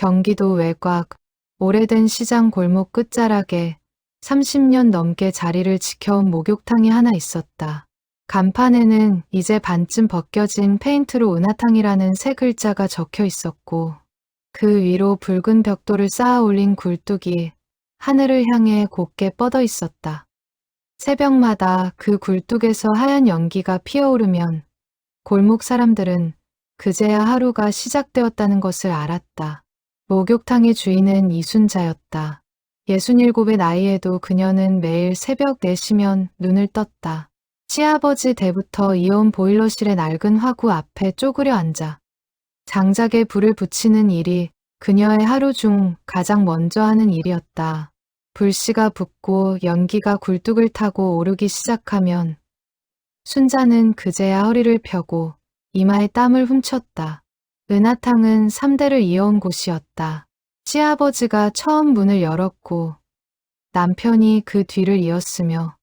경기도 외곽, 오래된 시장 골목 끝자락에 30년 넘게 자리를 지켜온 목욕탕이 하나 있었다. 간판에는 이제 반쯤 벗겨진 페인트로 은하탕이라는 세 글자가 적혀 있었고, 그 위로 붉은 벽돌을 쌓아 올린 굴뚝이 하늘을 향해 곱게 뻗어 있었다. 새벽마다 그 굴뚝에서 하얀 연기가 피어오르면 골목 사람들은 그제야 하루가 시작되었다는 것을 알았다. 목욕탕의 주인은 이순자였다. 67의 나이에도 그녀는 매일 새벽 4시면 눈을 떴다. 시아버지 때부터 이어온 보일러실의 낡은 화구 앞에 쪼그려 앉아 장작에 불을 붙이는 일이 그녀의 하루 중 가장 먼저 하는 일이었다. 불씨가 붙고 연기가 굴뚝을 타고 오르기 시작하면 순자는 그제야 허리를 펴고 이마에 땀을 훔쳤다. 은하탕은 3대를 이어온 곳이었다. 시아버지가 처음 문을 열었고 남편이 그 뒤를 이었으며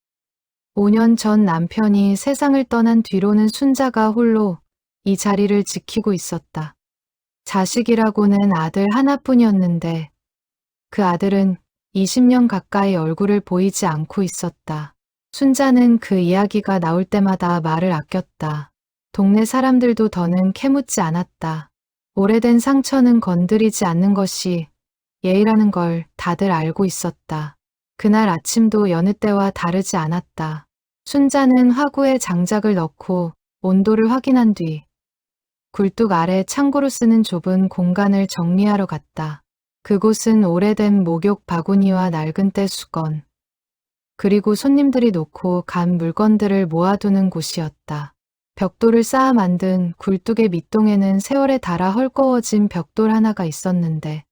5년 전 남편이 세상을 떠난 뒤로는 순자가 홀로 이 자리를 지키고 있었다. 자식이라고는 아들 하나뿐이었는데 그 아들은 20년 가까이 얼굴을 보이지 않고 있었다. 순자는 그 이야기가 나올 때마다 말을 아꼈다. 동네 사람들도 더는 캐묻지 않았다. 오래된 상처는 건드리지 않는 것이 예의라는 걸 다들 알고 있었다. 그날 아침도 여느 때와 다르지 않았다. 순자는 화구에 장작을 넣고 온도를 확인한 뒤 굴뚝 아래 창고로 쓰는 좁은 공간을 정리하러 갔다. 그곳은 오래된 목욕 바구니와 낡은 때 수건, 그리고 손님들이 놓고 간 물건들을 모아두는 곳이었다. 벽돌을 쌓아 만든 굴뚝의 밑동에는 세월에 닳아 헐거워진 벽돌 하나가 있었는데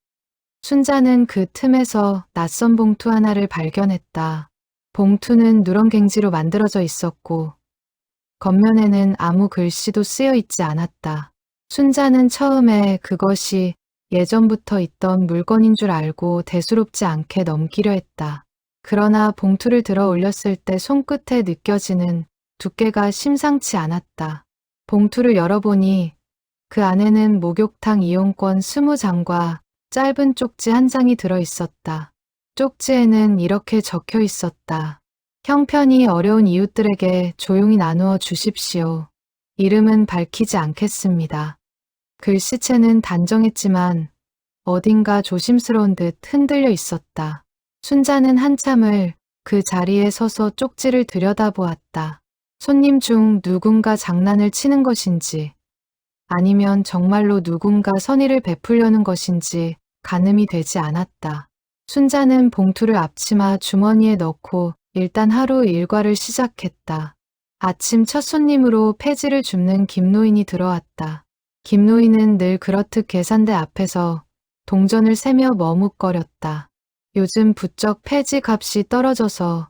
순자는 그 틈에서 낯선 봉투 하나를 발견했다. 봉투는 누렁갱지로 만들어져 있었고 겉면에는 아무 글씨도 쓰여 있지 않았다. 순자는 처음에 그것이 예전부터 있던 물건인 줄 알고 대수롭지 않게 넘기려 했다. 그러나 봉투를 들어 올렸을 때 손끝에 느껴지는 두께가 심상치 않았다. 봉투를 열어보니 그 안에는 목욕탕 이용권 20장과 짧은 쪽지 한 장이 들어 있었다. 쪽지에는 이렇게 적혀 있었다. 형편이 어려운 이웃들에게 조용히 나누어 주십시오. 이름은 밝히지 않겠습니다. 글씨체는 단정했지만 어딘가 조심스러운 듯 흔들려 있었다. 순자는 한참을 그 자리에 서서 쪽지를 들여다보았다. 손님 중 누군가 장난을 치는 것인지 아니면 정말로 누군가 선의를 베풀려는 것인지 가늠이 되지 않았다. 순자는 봉투를 앞치마 주머니에 넣고 일단 하루 일과를 시작했다. 아침 첫 손님으로 폐지를 줍는 김노인이 들어왔다. 김노인은 늘 그렇듯 계산대 앞에서 동전을 세며 머뭇거렸다. 요즘 부쩍 폐지 값이 떨어져서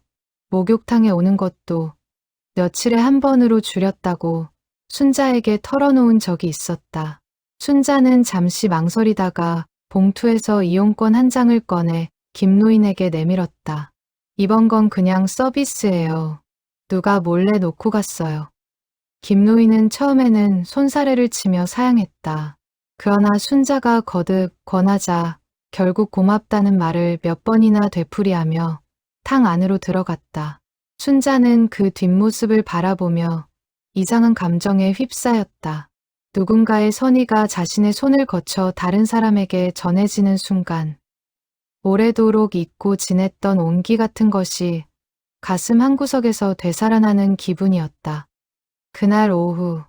목욕탕에 오는 것도 며칠에 한 번으로 줄였다고 순자에게 털어놓은 적이 있었다. 순자는 잠시 망설이다가 봉투에서 이용권 한 장을 꺼내 김노인에게 내밀었다. 이번 건 그냥 서비스예요. 누가 몰래 놓고 갔어요. 김노인은 처음에는 손사래를 치며 사양했다. 그러나 순자가 거듭 권하자 결국 고맙다는 말을 몇 번이나 되풀이하며 탕 안으로 들어갔다. 순자는 그 뒷모습을 바라보며 이상한 감정에 휩싸였다. 누군가의 선의가 자신의 손을 거쳐 다른 사람에게 전해지는 순간 오래도록 잊고 지냈던 온기 같은 것이 가슴 한구석에서 되살아나는 기분이었다. 그날 오후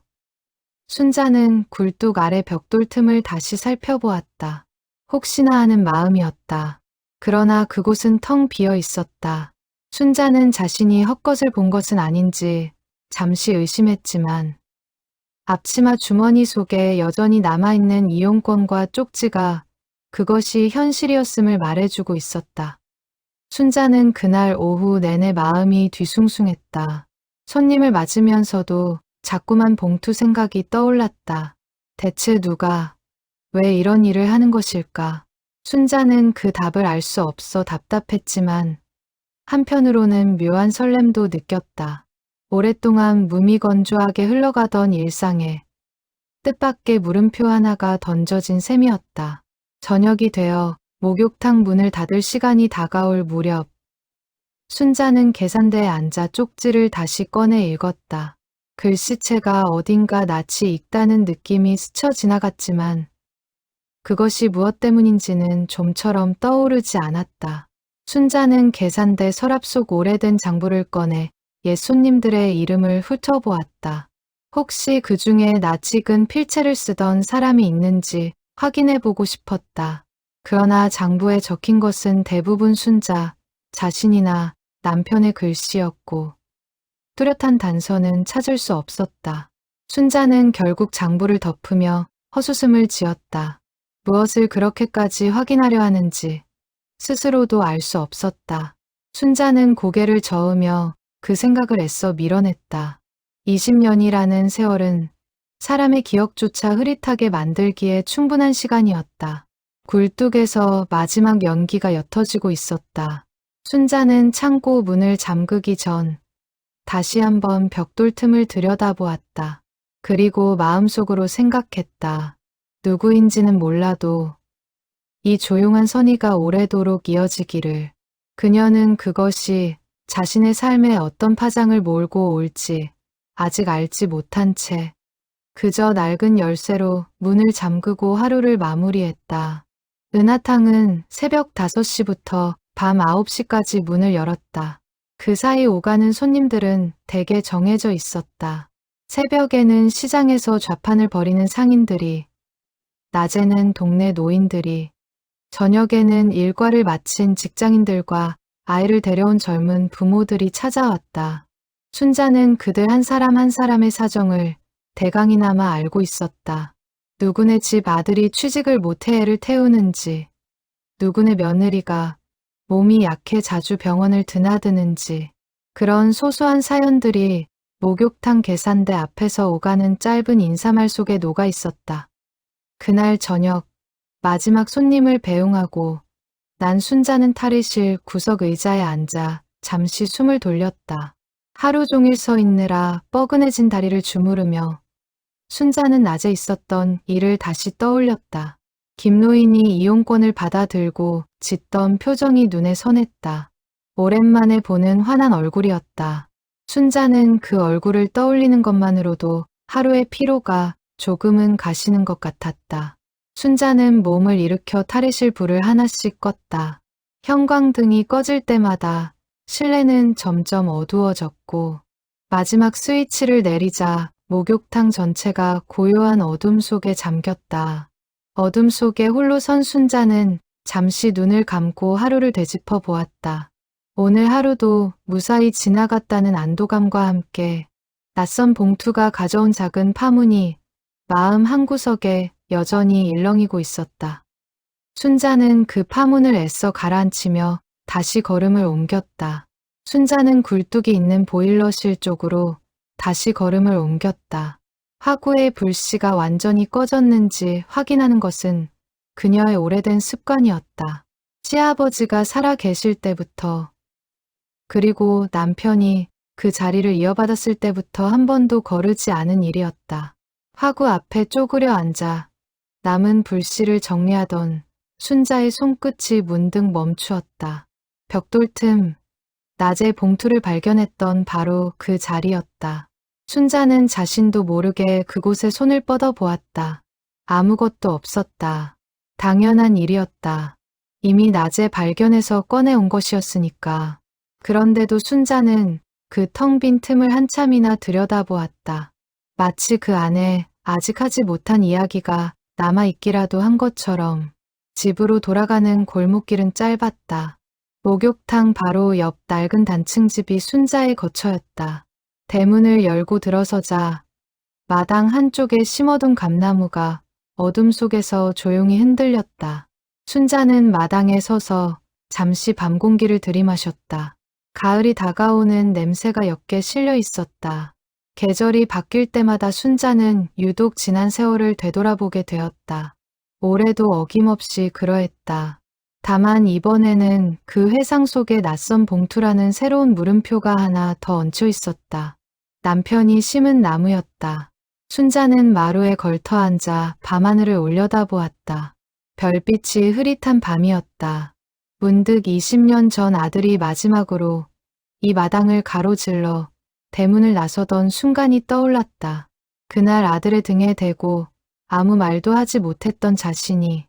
순자는 굴뚝 아래 벽돌 틈을 다시 살펴보았다. 혹시나 하는 마음이었다. 그러나 그곳은 텅 비어 있었다. 순자는 자신이 헛것을 본 것은 아닌지 잠시 의심했지만 앞치마 주머니 속에 여전히 남아있는 이용권과 쪽지가 그것이 현실이었음을 말해주고 있었다. 순자는 그날 오후 내내 마음이 뒤숭숭했다. 손님을 맞으면서도 자꾸만 봉투 생각이 떠올랐다. 대체 누가, 왜 이런 일을 하는 것일까? 순자는 그 답을 알 수 없어 답답했지만 한편으로는 묘한 설렘도 느꼈다. 오랫동안 무미건조하게 흘러가던 일상에 뜻밖의 물음표 하나가 던져진 셈이었다. 저녁이 되어 목욕탕 문을 닫을 시간이 다가올 무렵 순자는 계산대에 앉아 쪽지를 다시 꺼내 읽었다. 글씨체가 어딘가 낯이 익다는 느낌이 스쳐 지나갔지만 그것이 무엇 때문인지는 좀처럼 떠오르지 않았다. 순자는 계산대 서랍 속 오래된 장부를 꺼내 옛 손님들의 이름을 훑어보았다. 혹시 그 중에 낯익은 필체를 쓰던 사람이 있는지 확인해보고 싶었다. 그러나 장부에 적힌 것은 대부분 순자 자신이나 남편의 글씨였고 뚜렷한 단서는 찾을 수 없었다. 순자는 결국 장부를 덮으며 헛웃음을 지었다. 무엇을 그렇게까지 확인하려 하는지 스스로도 알 수 없었다. 순자는 고개를 저으며 그 생각을 애써 밀어냈다. 20년이라는 세월은 사람의 기억조차 흐릿하게 만들기에 충분한 시간이었다. 굴뚝에서 마지막 연기가 옅어지고 있었다. 순자는 창고 문을 잠그기 전 다시 한번 벽돌 틈을 들여다보았다. 그리고 마음속으로 생각했다. 누구인지는 몰라도 이 조용한 선의가 오래도록 이어지기를. 그녀는 그것이 자신의 삶에 어떤 파장을 몰고 올지 아직 알지 못한 채 그저 낡은 열쇠로 문을 잠그고 하루를 마무리했다. 은하탕은 새벽 5시부터 밤 9시까지 문을 열었다. 그 사이 오가는 손님들은 대개 정해져 있었다. 새벽에는 시장에서 좌판을 벌이는 상인들이, 낮에는 동네 노인들이, 저녁에는 일과를 마친 직장인들과 아이를 데려온 젊은 부모들이 찾아왔다. 순자는 그들 한 사람 한 사람의 사정을 대강이나마 알고 있었다. 누구네 집 아들이 취직을 못해 애를 태우는지, 누구네 며느리가 몸이 약해 자주 병원을 드나드는지, 그런 소소한 사연들이 목욕탕 계산대 앞에서 오가는 짧은 인사말 속에 녹아 있었다. 그날 저녁 마지막 손님을 배웅하고 난 순자는 탈의실 구석 의자에 앉아 잠시 숨을 돌렸다. 하루 종일 서 있느라 뻐근해진 다리를 주무르며 순자는 낮에 있었던 일을 다시 떠올렸다. 김노인이 이용권을 받아들고 짓던 표정이 눈에 선했다. 오랜만에 보는 환한 얼굴이었다. 순자는 그 얼굴을 떠올리는 것만으로도 하루의 피로가 조금은 가시는 것 같았다. 순자는 몸을 일으켜 탈의실 불을 하나씩 껐다. 형광등이 꺼질 때마다 실내는 점점 어두워졌고 마지막 스위치를 내리자 목욕탕 전체가 고요한 어둠 속에 잠겼다. 어둠 속에 홀로 선 순자는 잠시 눈을 감고 하루를 되짚어 보았다. 오늘 하루도 무사히 지나갔다는 안도감과 함께 낯선 봉투가 가져온 작은 파문이 마음 한구석에 여전히 일렁이고 있었다. 순자는 그 파문을 애써 가라앉히며 다시 걸음을 옮겼다. 순자는 굴뚝이 있는 보일러실 쪽으로 다시 걸음을 옮겼다. 화구의 불씨가 완전히 꺼졌는지 확인하는 것은 그녀의 오래된 습관이었다. 시아버지가 살아 계실 때부터 그리고 남편이 그 자리를 이어받았을 때부터 한 번도 거르지 않은 일이었다. 화구 앞에 쪼그려 앉아 남은 불씨를 정리하던 순자의 손끝이 문득 멈추었다. 벽돌 틈, 낮에 봉투를 발견했던 바로 그 자리였다. 순자는 자신도 모르게 그곳에 손을 뻗어 보았다. 아무것도 없었다. 당연한 일이었다. 이미 낮에 발견해서 꺼내온 것이었으니까. 그런데도 순자는 그 텅 빈 틈을 한참이나 들여다보았다. 마치 그 안에 아직 하지 못한 이야기가 남아있기라도 한 것처럼. 집으로 돌아가는 골목길은 짧았다. 목욕탕 바로 옆 낡은 단층집이 순자의 거처였다. 대문을 열고 들어서자 마당 한쪽에 심어둔 감나무가 어둠 속에서 조용히 흔들렸다. 순자는 마당에 서서 잠시 밤 공기를 들이마셨다. 가을이 다가오는 냄새가 옅게 실려 있었다. 계절이 바뀔 때마다 순자는 유독 지난 세월을 되돌아보게 되었다. 올해도 어김없이 그러했다. 다만 이번에는 그 회상 속에 낯선 봉투라는 새로운 물음표가 하나 더 얹혀 있었다. 남편이 심은 나무였다. 순자는 마루에 걸터 앉아 밤하늘을 올려다보았다. 별빛이 흐릿한 밤이었다. 문득 20년 전 아들이 마지막으로 이 마당을 가로질러 대문을 나서던 순간이 떠올랐다. 그날 아들의 등에 대고 아무 말도 하지 못했던 자신이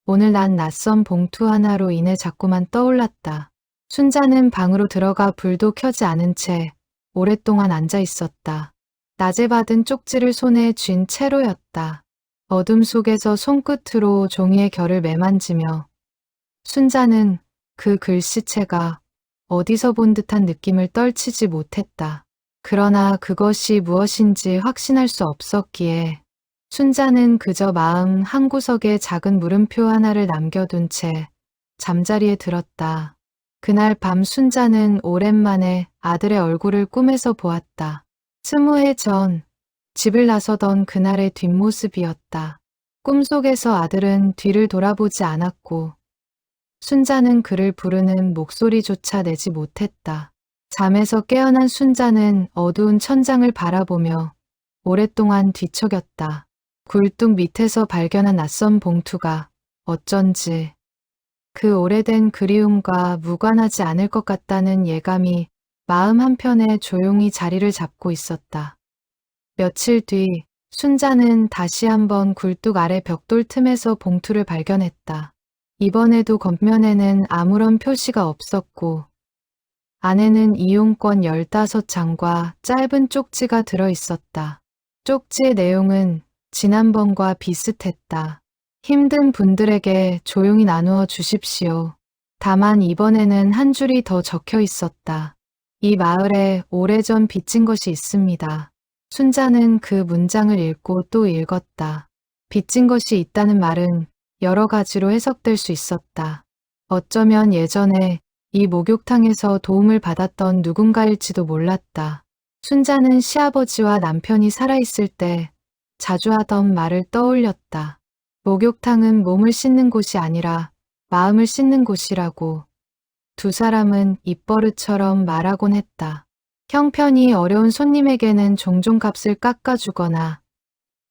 오늘 난 낯선 봉투 하나로 인해 자꾸만 떠올랐다. 순자는 방으로 들어가 불도 켜지 않은 채 오랫동안 앉아 있었다. 낮에 받은 쪽지를 손에 쥔 채로였다. 어둠 속에서 손끝으로 종이의 결을 매만지며 순자는 그 글씨체가 어디서 본 듯한 느낌을 떨치지 못했다. 그러나 그것이 무엇인지 확신할 수 없었기에 순자는 그저 마음 한구석에 작은 물음표 하나를 남겨둔 채 잠자리에 들었다. 그날 밤 순자는 오랜만에 아들의 얼굴을 꿈에서 보았다. 20해 전 집을 나서던 그날의 뒷모습이었다. 꿈속에서 아들은 뒤를 돌아보지 않았고 순자는 그를 부르는 목소리조차 내지 못했다. 잠에서 깨어난 순자는 어두운 천장을 바라보며 오랫동안 뒤척였다. 굴뚝 밑에서 발견한 낯선 봉투가 어쩐지 그 오래된 그리움과 무관하지 않을 것 같다는 예감이 마음 한편에 조용히 자리를 잡고 있었다. 며칠 뒤 순자는 다시 한번 굴뚝 아래 벽돌 틈에서 봉투를 발견했다. 이번에도 겉면에는 아무런 표시가 없었고 안에는 이용권 15장과 짧은 쪽지가 들어 있었다. 쪽지의 내용은 지난번과 비슷했다. 힘든 분들에게 조용히 나누어 주십시오. 다만 이번에는 한 줄이 더 적혀 있었다. 이 마을에 오래전 빚진 것이 있습니다. 순자는 그 문장을 읽고 또 읽었다. 빚진 것이 있다는 말은 여러 가지로 해석될 수 있었다. 어쩌면 예전에 이 목욕탕에서 도움을 받았던 누군가일지도 몰랐다. 순자는 시아버지와 남편이 살아있을 때 자주 하던 말을 떠올렸다. 목욕탕은 몸을 씻는 곳이 아니라 마음을 씻는 곳이라고. 두 사람은 입버릇처럼 말하곤 했다. 형편이 어려운 손님에게는 종종 값을 깎아주거나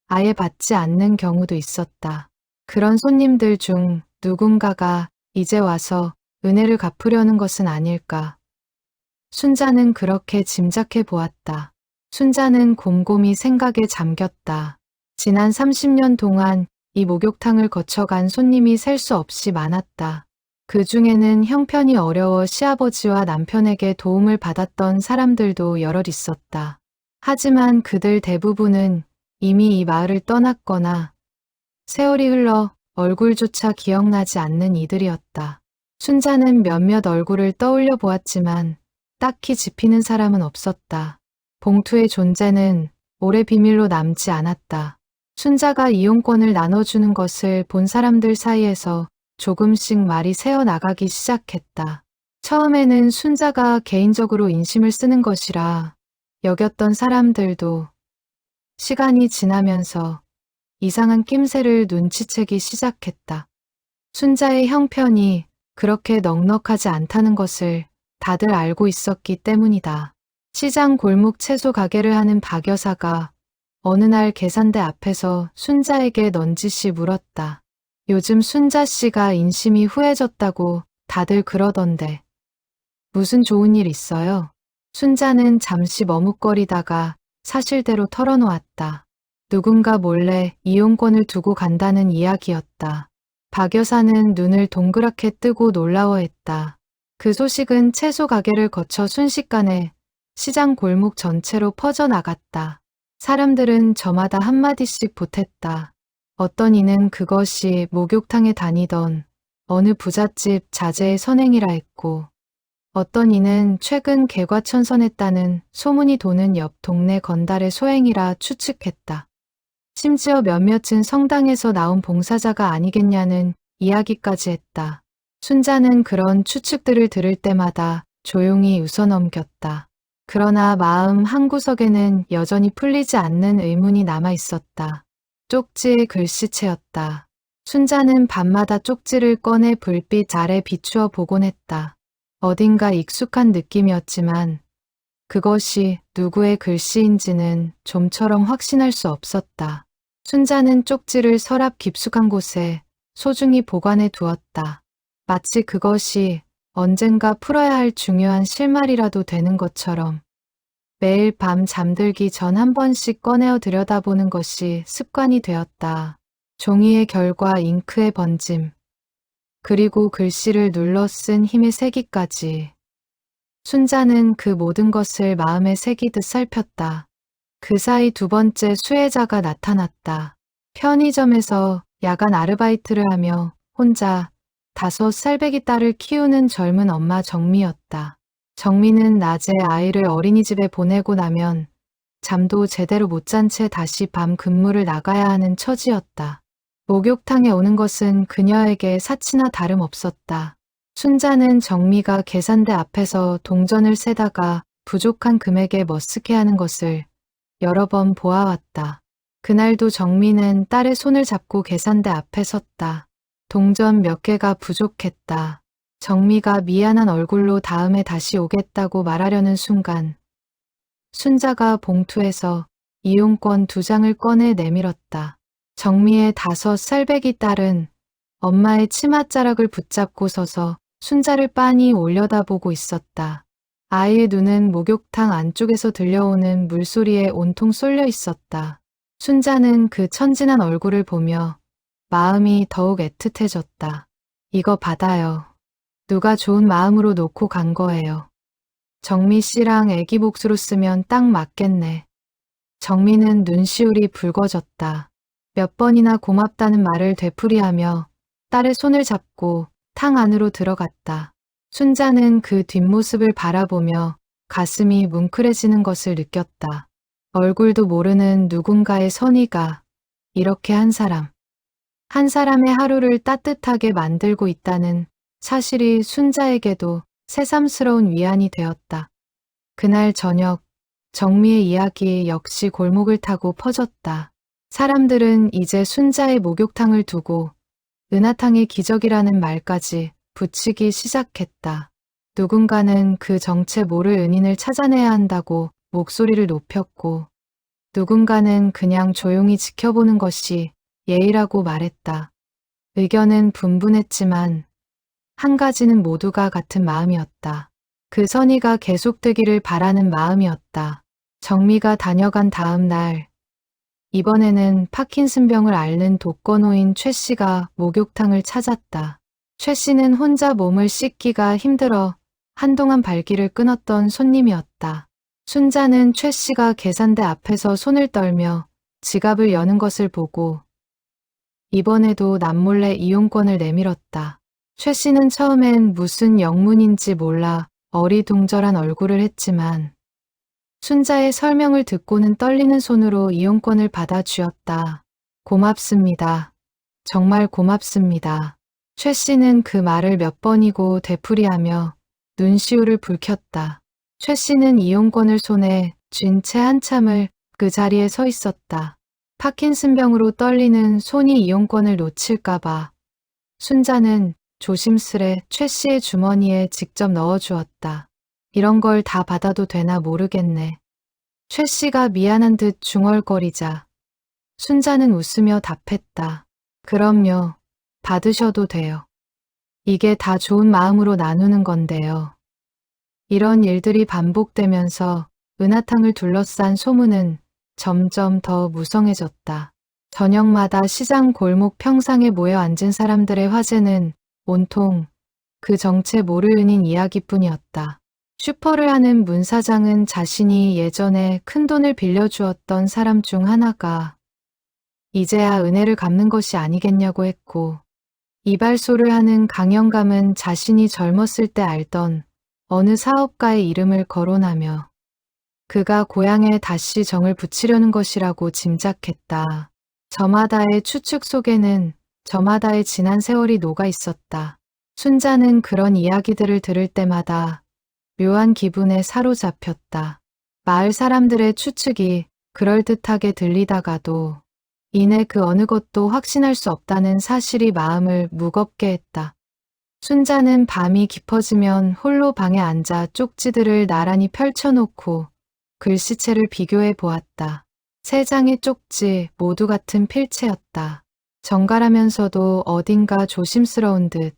아예 받지 않는 경우도 있었다. 그런 손님들 중 누군가가 이제 와서 은혜를 갚으려는 것은 아닐까. 순자는 그렇게 짐작해 보았다. 순자는 곰곰이 생각에 잠겼다. 지난 30년 동안 이 목욕탕을 거쳐간 손님이 셀 수 없이 많았다. 그 중에는 형편이 어려워 시아버지와 남편에게 도움을 받았던 사람들도 여럿 있었다. 하지만 그들 대부분은 이미 이 마을을 떠났거나 세월이 흘러 얼굴조차 기억나지 않는 이들이었다. 순자는 몇몇 얼굴을 떠올려 보았지만 딱히 짚이는 사람은 없었다. 봉투의 존재는 오래 비밀로 남지 않았다. 순자가 이용권을 나눠주는 것을 본 사람들 사이에서 조금씩 말이 새어나가기 시작했다. 처음에는 순자가 개인적으로 인심을 쓰는 것이라 여겼던 사람들도 시간이 지나면서 이상한 낌새를 눈치채기 시작했다. 순자의 형편이 그렇게 넉넉하지 않다는 것을 다들 알고 있었기 때문이다. 시장 골목 채소 가게를 하는 박 여사가 어느 날 계산대 앞에서 순자에게 넌지시 물었다. 요즘 순자 씨가 인심이 후해졌다고 다들 그러던데 무슨 좋은 일 있어요? 순자는 잠시 머뭇거리다가 사실대로 털어놓았다. 누군가 몰래 이용권을 두고 간다는 이야기였다. 박 여사는 눈을 동그랗게 뜨고 놀라워했다. 그 소식은 채소 가게를 거쳐 순식간에 시장 골목 전체로 퍼져나갔다. 사람들은 저마다 한마디씩 보탰다. 어떤 이는 그것이 목욕탕에 다니던 어느 부잣집 자제의 선행이라 했고 어떤 이는 최근 개과천선했다는 소문이 도는 옆 동네 건달의 소행이라 추측했다. 심지어 몇몇은 성당에서 나온 봉사자가 아니겠냐는 이야기까지 했다. 순자는 그런 추측들을 들을 때마다 조용히 웃어넘겼다. 그러나 마음 한구석에는 여전히 풀리지 않는 의문이 남아 있었다. 쪽지의 글씨체였다. 순자는 밤마다 쪽지를 꺼내 불빛 아래 비추어 보곤 했다. 어딘가 익숙한 느낌이었지만 그것이 누구의 글씨인지는 좀처럼 확신할 수 없었다. 순자는 쪽지를 서랍 깊숙한 곳에 소중히 보관해 두었다. 마치 그것이 언젠가 풀어야 할 중요한 실말이라도 되는 것처럼 매일 밤 잠들기 전 한 번씩 꺼내어 들여다보는 것이 습관이 되었다. 종이의 결과 잉크의 번짐, 그리고 글씨를 눌러 쓴 힘의 세기까지. 순자는 그 모든 것을 마음에 새기듯 살폈다. 그 사이 두 번째 수혜자가 나타났다. 편의점에서 야간 아르바이트를 하며 혼자 5살배기 딸을 키우는 젊은 엄마 정미였다. 정미는 낮에 아이를 어린이집에 보내고 나면 잠도 제대로 못 잔 채 다시 밤 근무를 나가야 하는 처지였다. 목욕탕에 오는 것은 그녀에게 사치나 다름없었다. 순자는 정미가 계산대 앞에서 동전을 세다가 부족한 금액에 머쓱해하는 것을 여러 번 보아왔다. 그날도 정미는 딸의 손을 잡고 계산대 앞에 섰다. 동전 몇 개가 부족했다. 정미가 미안한 얼굴로 다음에 다시 오겠다고 말하려는 순간 순자가 봉투에서 이용권 2장을 꺼내 내밀었다. 정미의 5살배기 딸은 엄마의 치맛자락을 붙잡고 서서 순자를 빤히 올려다보고 있었다. 아이의 눈은 목욕탕 안쪽에서 들려오는 물소리에 온통 쏠려 있었다. 순자는 그 천진한 얼굴을 보며 마음이 더욱 애틋해졌다. 이거 받아요. 누가 좋은 마음으로 놓고 간 거예요. 정미 씨랑 애기 복수로 쓰면 딱 맞겠네. 정미는 눈시울이 붉어졌다. 몇 번이나 고맙다는 말을 되풀이하며 딸의 손을 잡고 탕 안으로 들어갔다. 순자는 그 뒷모습을 바라보며 가슴이 뭉클해지는 것을 느꼈다. 얼굴도 모르는 누군가의 선의가 이렇게 한 사람의 하루를 따뜻하게 만들고 있다는 사실이 순자에게도 새삼스러운 위안이 되었다. 그날 저녁 정미의 이야기 역시 골목을 타고 퍼졌다. 사람들은 이제 순자의 목욕탕을 두고 은하탕의 기적이라는 말까지 붙이기 시작했다. 누군가는 그 정체 모를 은인을 찾아내야 한다고 목소리를 높였고 누군가는 그냥 조용히 지켜보는 것이 예의라고 말했다. 의견은 분분했지만 한 가지는 모두가 같은 마음이었다. 그 선의가 계속되기를 바라는 마음이었다. 정미가 다녀간 다음 날 이번에는 파킨슨병을 앓는 독거노인 최 씨가 목욕탕을 찾았다. 최 씨는 혼자 몸을 씻기가 힘들어 한동안 발길을 끊었던 손님이었다. 순자는 최 씨가 계산대 앞에서 손을 떨며 지갑을 여는 것을 보고 이번에도 남몰래 이용권을 내밀었다. 최 씨는 처음엔 무슨 영문인지 몰라 어리둥절한 얼굴을 했지만 순자의 설명을 듣고는 떨리는 손으로 이용권을 받아 쥐었다. 고맙습니다. 정말 고맙습니다. 최 씨는 그 말을 몇 번이고 되풀이하며 눈시울을 붉혔다. 최 씨는 이용권을 손에 쥔 채 한참을 그 자리에 서 있었다. 파킨슨병으로 떨리는 손이 이용권을 놓칠까봐 순자는 조심스레 최 씨의 주머니에 직접 넣어주었다. 이런 걸 다 받아도 되나 모르겠네. 최 씨가 미안한 듯 중얼거리자 순자는 웃으며 답했다. 그럼요. 받으셔도 돼요. 이게 다 좋은 마음으로 나누는 건데요. 이런 일들이 반복되면서 은하탕을 둘러싼 소문은 점점 더 무성해졌다. 저녁마다 시장 골목 평상에 모여 앉은 사람들의 화제는 온통 그 정체 모르는 이야기뿐이었다. 슈퍼를 하는 문 사장은 자신이 예전에 큰돈을 빌려주었던 사람 중 하나가 이제야 은혜를 갚는 것이 아니겠냐고 했고 이발소를 하는 강영감은 자신이 젊었을 때 알던 어느 사업가의 이름을 거론하며 그가 고향에 다시 정을 붙이려는 것이라고 짐작했다. 저마다의 추측 속에는 저마다의 지난 세월이 녹아 있었다. 순자는 그런 이야기들을 들을 때마다 묘한 기분에 사로잡혔다. 마을 사람들의 추측이 그럴듯하게 들리다가도 이내 그 어느 것도 확신할 수 없다는 사실이 마음을 무겁게 했다. 순자는 밤이 깊어지면 홀로 방에 앉아 쪽지들을 나란히 펼쳐놓고 글씨체를 비교해 보았다. 3장의 쪽지 모두 같은 필체였다. 정갈하면서도 어딘가 조심스러운 듯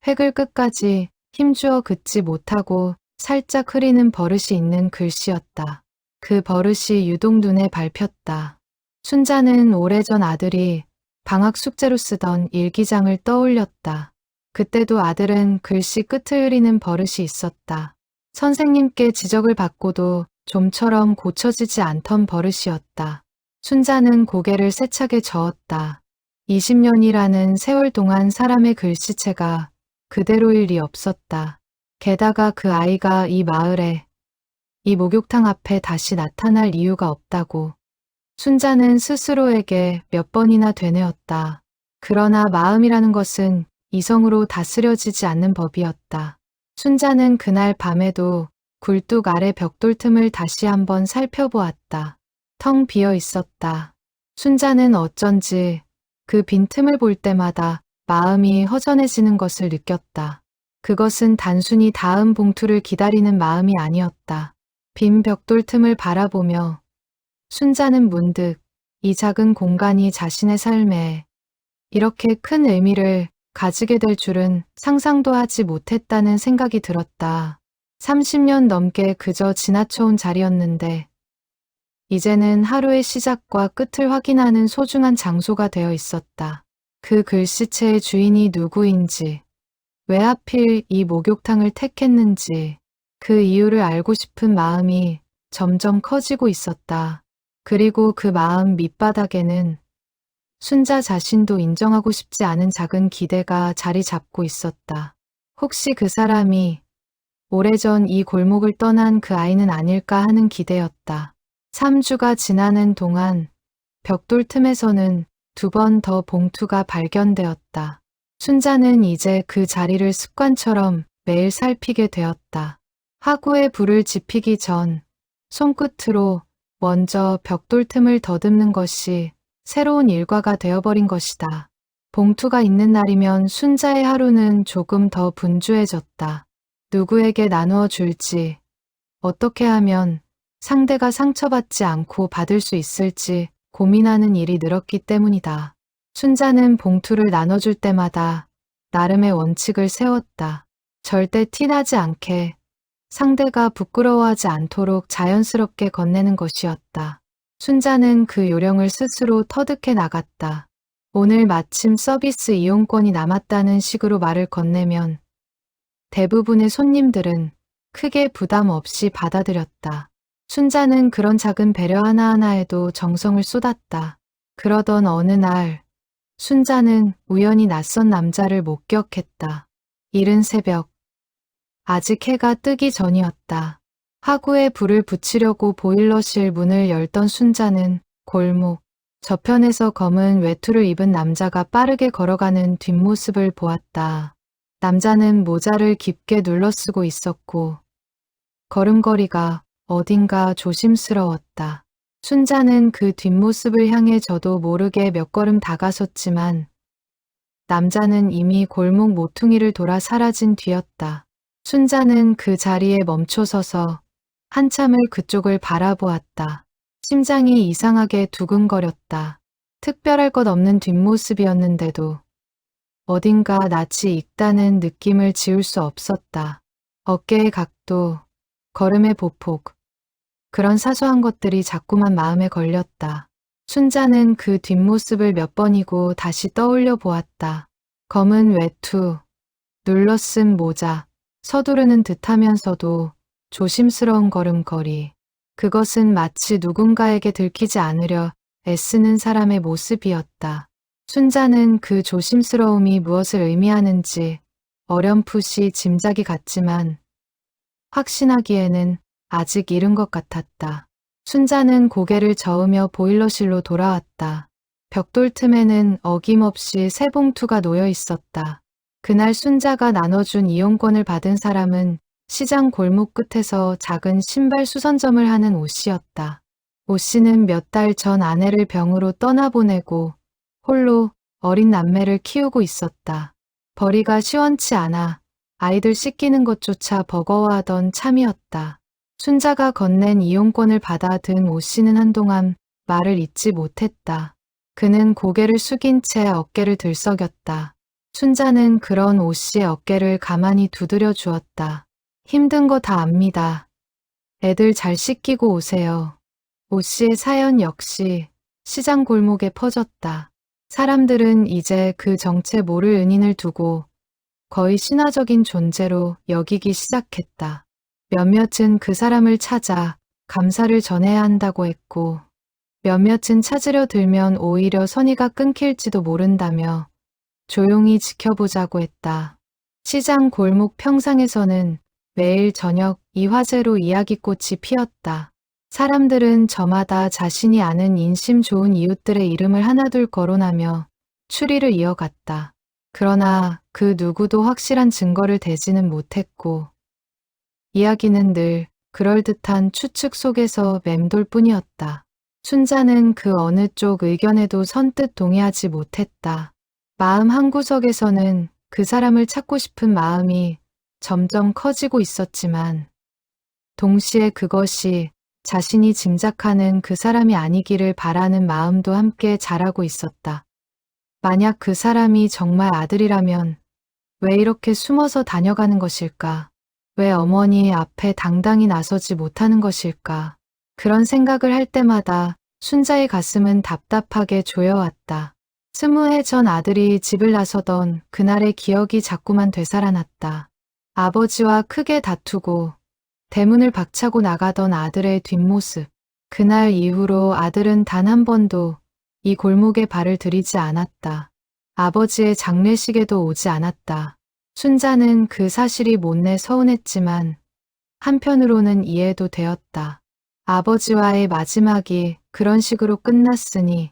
획을 끝까지 힘주어 긋지 못하고 살짝 흐리는 버릇이 있는 글씨였다. 그 버릇이 유독 눈에 밟혔다. 순자는 오래전 아들이 방학 숙제로 쓰던 일기장을 떠올렸다. 그때도 아들은 글씨 끝을 흐리는 버릇이 있었다. 선생님께 지적을 받고도 좀처럼 고쳐지지 않던 버릇이었다. 순자는 고개를 세차게 저었다. 20년이라는 세월 동안 사람의 글씨체가 그대로일 리 없었다. 게다가 그 아이가 이 마을에, 이 목욕탕 앞에 다시 나타날 이유가 없다고 순자는 스스로에게 몇 번이나 되뇌었다. 그러나 마음이라는 것은 이성으로 다스려지지 않는 법이었다. 순자는 그날 밤에도 굴뚝 아래 벽돌 틈을 다시 한번 살펴보았다. 텅 비어 있었다. 순자는 어쩐지 그 빈틈을 볼 때마다 마음이 허전해지는 것을 느꼈다. 그것은 단순히 다음 봉투를 기다리는 마음이 아니었다. 빈 벽돌 틈을 바라보며 순자는 문득 이 작은 공간이 자신의 삶에 이렇게 큰 의미를 가지게 될 줄은 상상도 하지 못했다는 생각이 들었다. 30년 넘게 그저 지나쳐온 자리였는데 이제는 하루의 시작과 끝을 확인하는 소중한 장소가 되어 있었다. 그 글씨체의 주인이 누구인지, 왜 하필 이 목욕탕을 택했는지 그 이유를 알고 싶은 마음이 점점 커지고 있었다. 그리고 그 마음 밑바닥에는 순자 자신도 인정하고 싶지 않은 작은 기대가 자리 잡고 있었다. 혹시 그 사람이 오래전 이 골목을 떠난 그 아이는 아닐까 하는 기대였다. 3주가 지나는 동안 벽돌 틈에서는 2번 더 봉투가 발견되었다. 순자는 이제 그 자리를 습관처럼 매일 살피게 되었다. 화구에 불을 지피기 전 손끝으로 먼저 벽돌 틈을 더듬는 것이 새로운 일과가 되어버린 것이다. 봉투가 있는 날이면 순자의 하루는 조금 더 분주해졌다. 누구에게 나누어 줄지, 어떻게 하면 상대가 상처받지 않고 받을 수 있을지 고민하는 일이 늘었기 때문이다. 순자는 봉투를 나눠줄 때마다 나름의 원칙을 세웠다. 절대 티나지 않게 상대가 부끄러워하지 않도록 자연스럽게 건네는 것이었다. 순자는 그 요령을 스스로 터득해 나갔다. 오늘 마침 서비스 이용권이 남았다는 식으로 말을 건네면 대부분의 손님들은 크게 부담 없이 받아들였다. 순자는 그런 작은 배려 하나하나에도 정성을 쏟았다. 그러던 어느 날 순자는 우연히 낯선 남자를 목격했다. 이른 새벽, 아직 해가 뜨기 전이었다. 화구에 불을 붙이려고 보일러실 문을 열던 순자는 골목 저편에서 검은 외투를 입은 남자가 빠르게 걸어가는 뒷모습을 보았다. 남자는 모자를 깊게 눌러쓰고 있었고 걸음걸이가 어딘가 조심스러웠다. 순자는 그 뒷모습을 향해 저도 모르게 몇 걸음 다가섰지만 남자는 이미 골목 모퉁이를 돌아 사라진 뒤였다. 순자는 그 자리에 멈춰서서 한참을 그쪽을 바라보았다. 심장이 이상하게 두근거렸다. 특별할 것 없는 뒷모습이었는데도 어딘가 낯이 익다는 느낌을 지울 수 없었다. 어깨의 각도, 걸음의 보폭, 그런 사소한 것들이 자꾸만 마음에 걸렸다. 순자는 그 뒷모습을 몇 번이고 다시 떠올려 보았다. 검은 외투, 눌러쓴 모자, 서두르는 듯하면서도 조심스러운 걸음걸이. 그것은 마치 누군가에게 들키지 않으려 애쓰는 사람의 모습이었다. 순자는 그 조심스러움이 무엇을 의미하는지 어렴풋이 짐작이 갔지만 확신하기에는 아직 이른 것 같았다. 순자는 고개를 저으며 보일러실로 돌아왔다. 벽돌 틈에는 어김없이 새 봉투가 놓여 있었다. 그날 순자가 나눠준 이용권을 받은 사람은 시장 골목 끝에서 작은 신발 수선점을 하는 오 씨였다. 오 씨는 몇 달 전 아내를 병으로 떠나보내고 홀로 어린 남매를 키우고 있었다. 벌이가 시원치 않아 아이들 씻기는 것조차 버거워하던 참이었다. 순자가 건넨 이용권을 받아 든 오 씨는 한동안 말을 잇지 못했다. 그는 고개를 숙인 채 어깨를 들썩였다. 순자는 그런 오 씨의 어깨를 가만히 두드려 주었다. 힘든 거 다 압니다. 애들 잘 씻기고 오세요. 오 씨의 사연 역시 시장 골목에 퍼졌다. 사람들은 이제 그 정체 모를 은인을 두고 거의 신화적인 존재로 여기기 시작했다. 몇몇은 그 사람을 찾아 감사를 전해야 한다고 했고, 몇몇은 찾으려 들면 오히려 선의가 끊길지도 모른다며 조용히 지켜보자고 했다. 시장 골목 평상에서는 매일 저녁 이 화제로 이야기꽃이 피었다. 사람들은 저마다 자신이 아는 인심 좋은 이웃들의 이름을 하나둘 거론하며 추리를 이어갔다. 그러나 그 누구도 확실한 증거를 대지는 못했고, 이야기는 늘 그럴듯한 추측 속에서 맴돌 뿐이었다. 순자는 그 어느 쪽 의견에도 선뜻 동의하지 못했다. 마음 한구석에서는 그 사람을 찾고 싶은 마음이 점점 커지고 있었지만, 동시에 그것이 자신이 짐작하는 그 사람이 아니기를 바라는 마음도 함께 자라고 있었다. 만약 그 사람이 정말 아들이라면 왜 이렇게 숨어서 다녀가는 것일까? 왜 어머니 앞에 당당히 나서지 못하는 것일까? 그런 생각을 할 때마다 순자의 가슴은 답답하게 조여왔다. 20해 전 아들이 집을 나서던 그날의 기억이 자꾸만 되살아났다. 아버지와 크게 다투고 대문을 박차고 나가던 아들의 뒷모습. 그날 이후로 아들은 단 한 번도 이 골목에 발을 들이지 않았다. 아버지의 장례식에도 오지 않았다. 순자는 그 사실이 못내 서운했지만 한편으로는 이해도 되었다. 아버지와의 마지막이 그런 식으로 끝났으니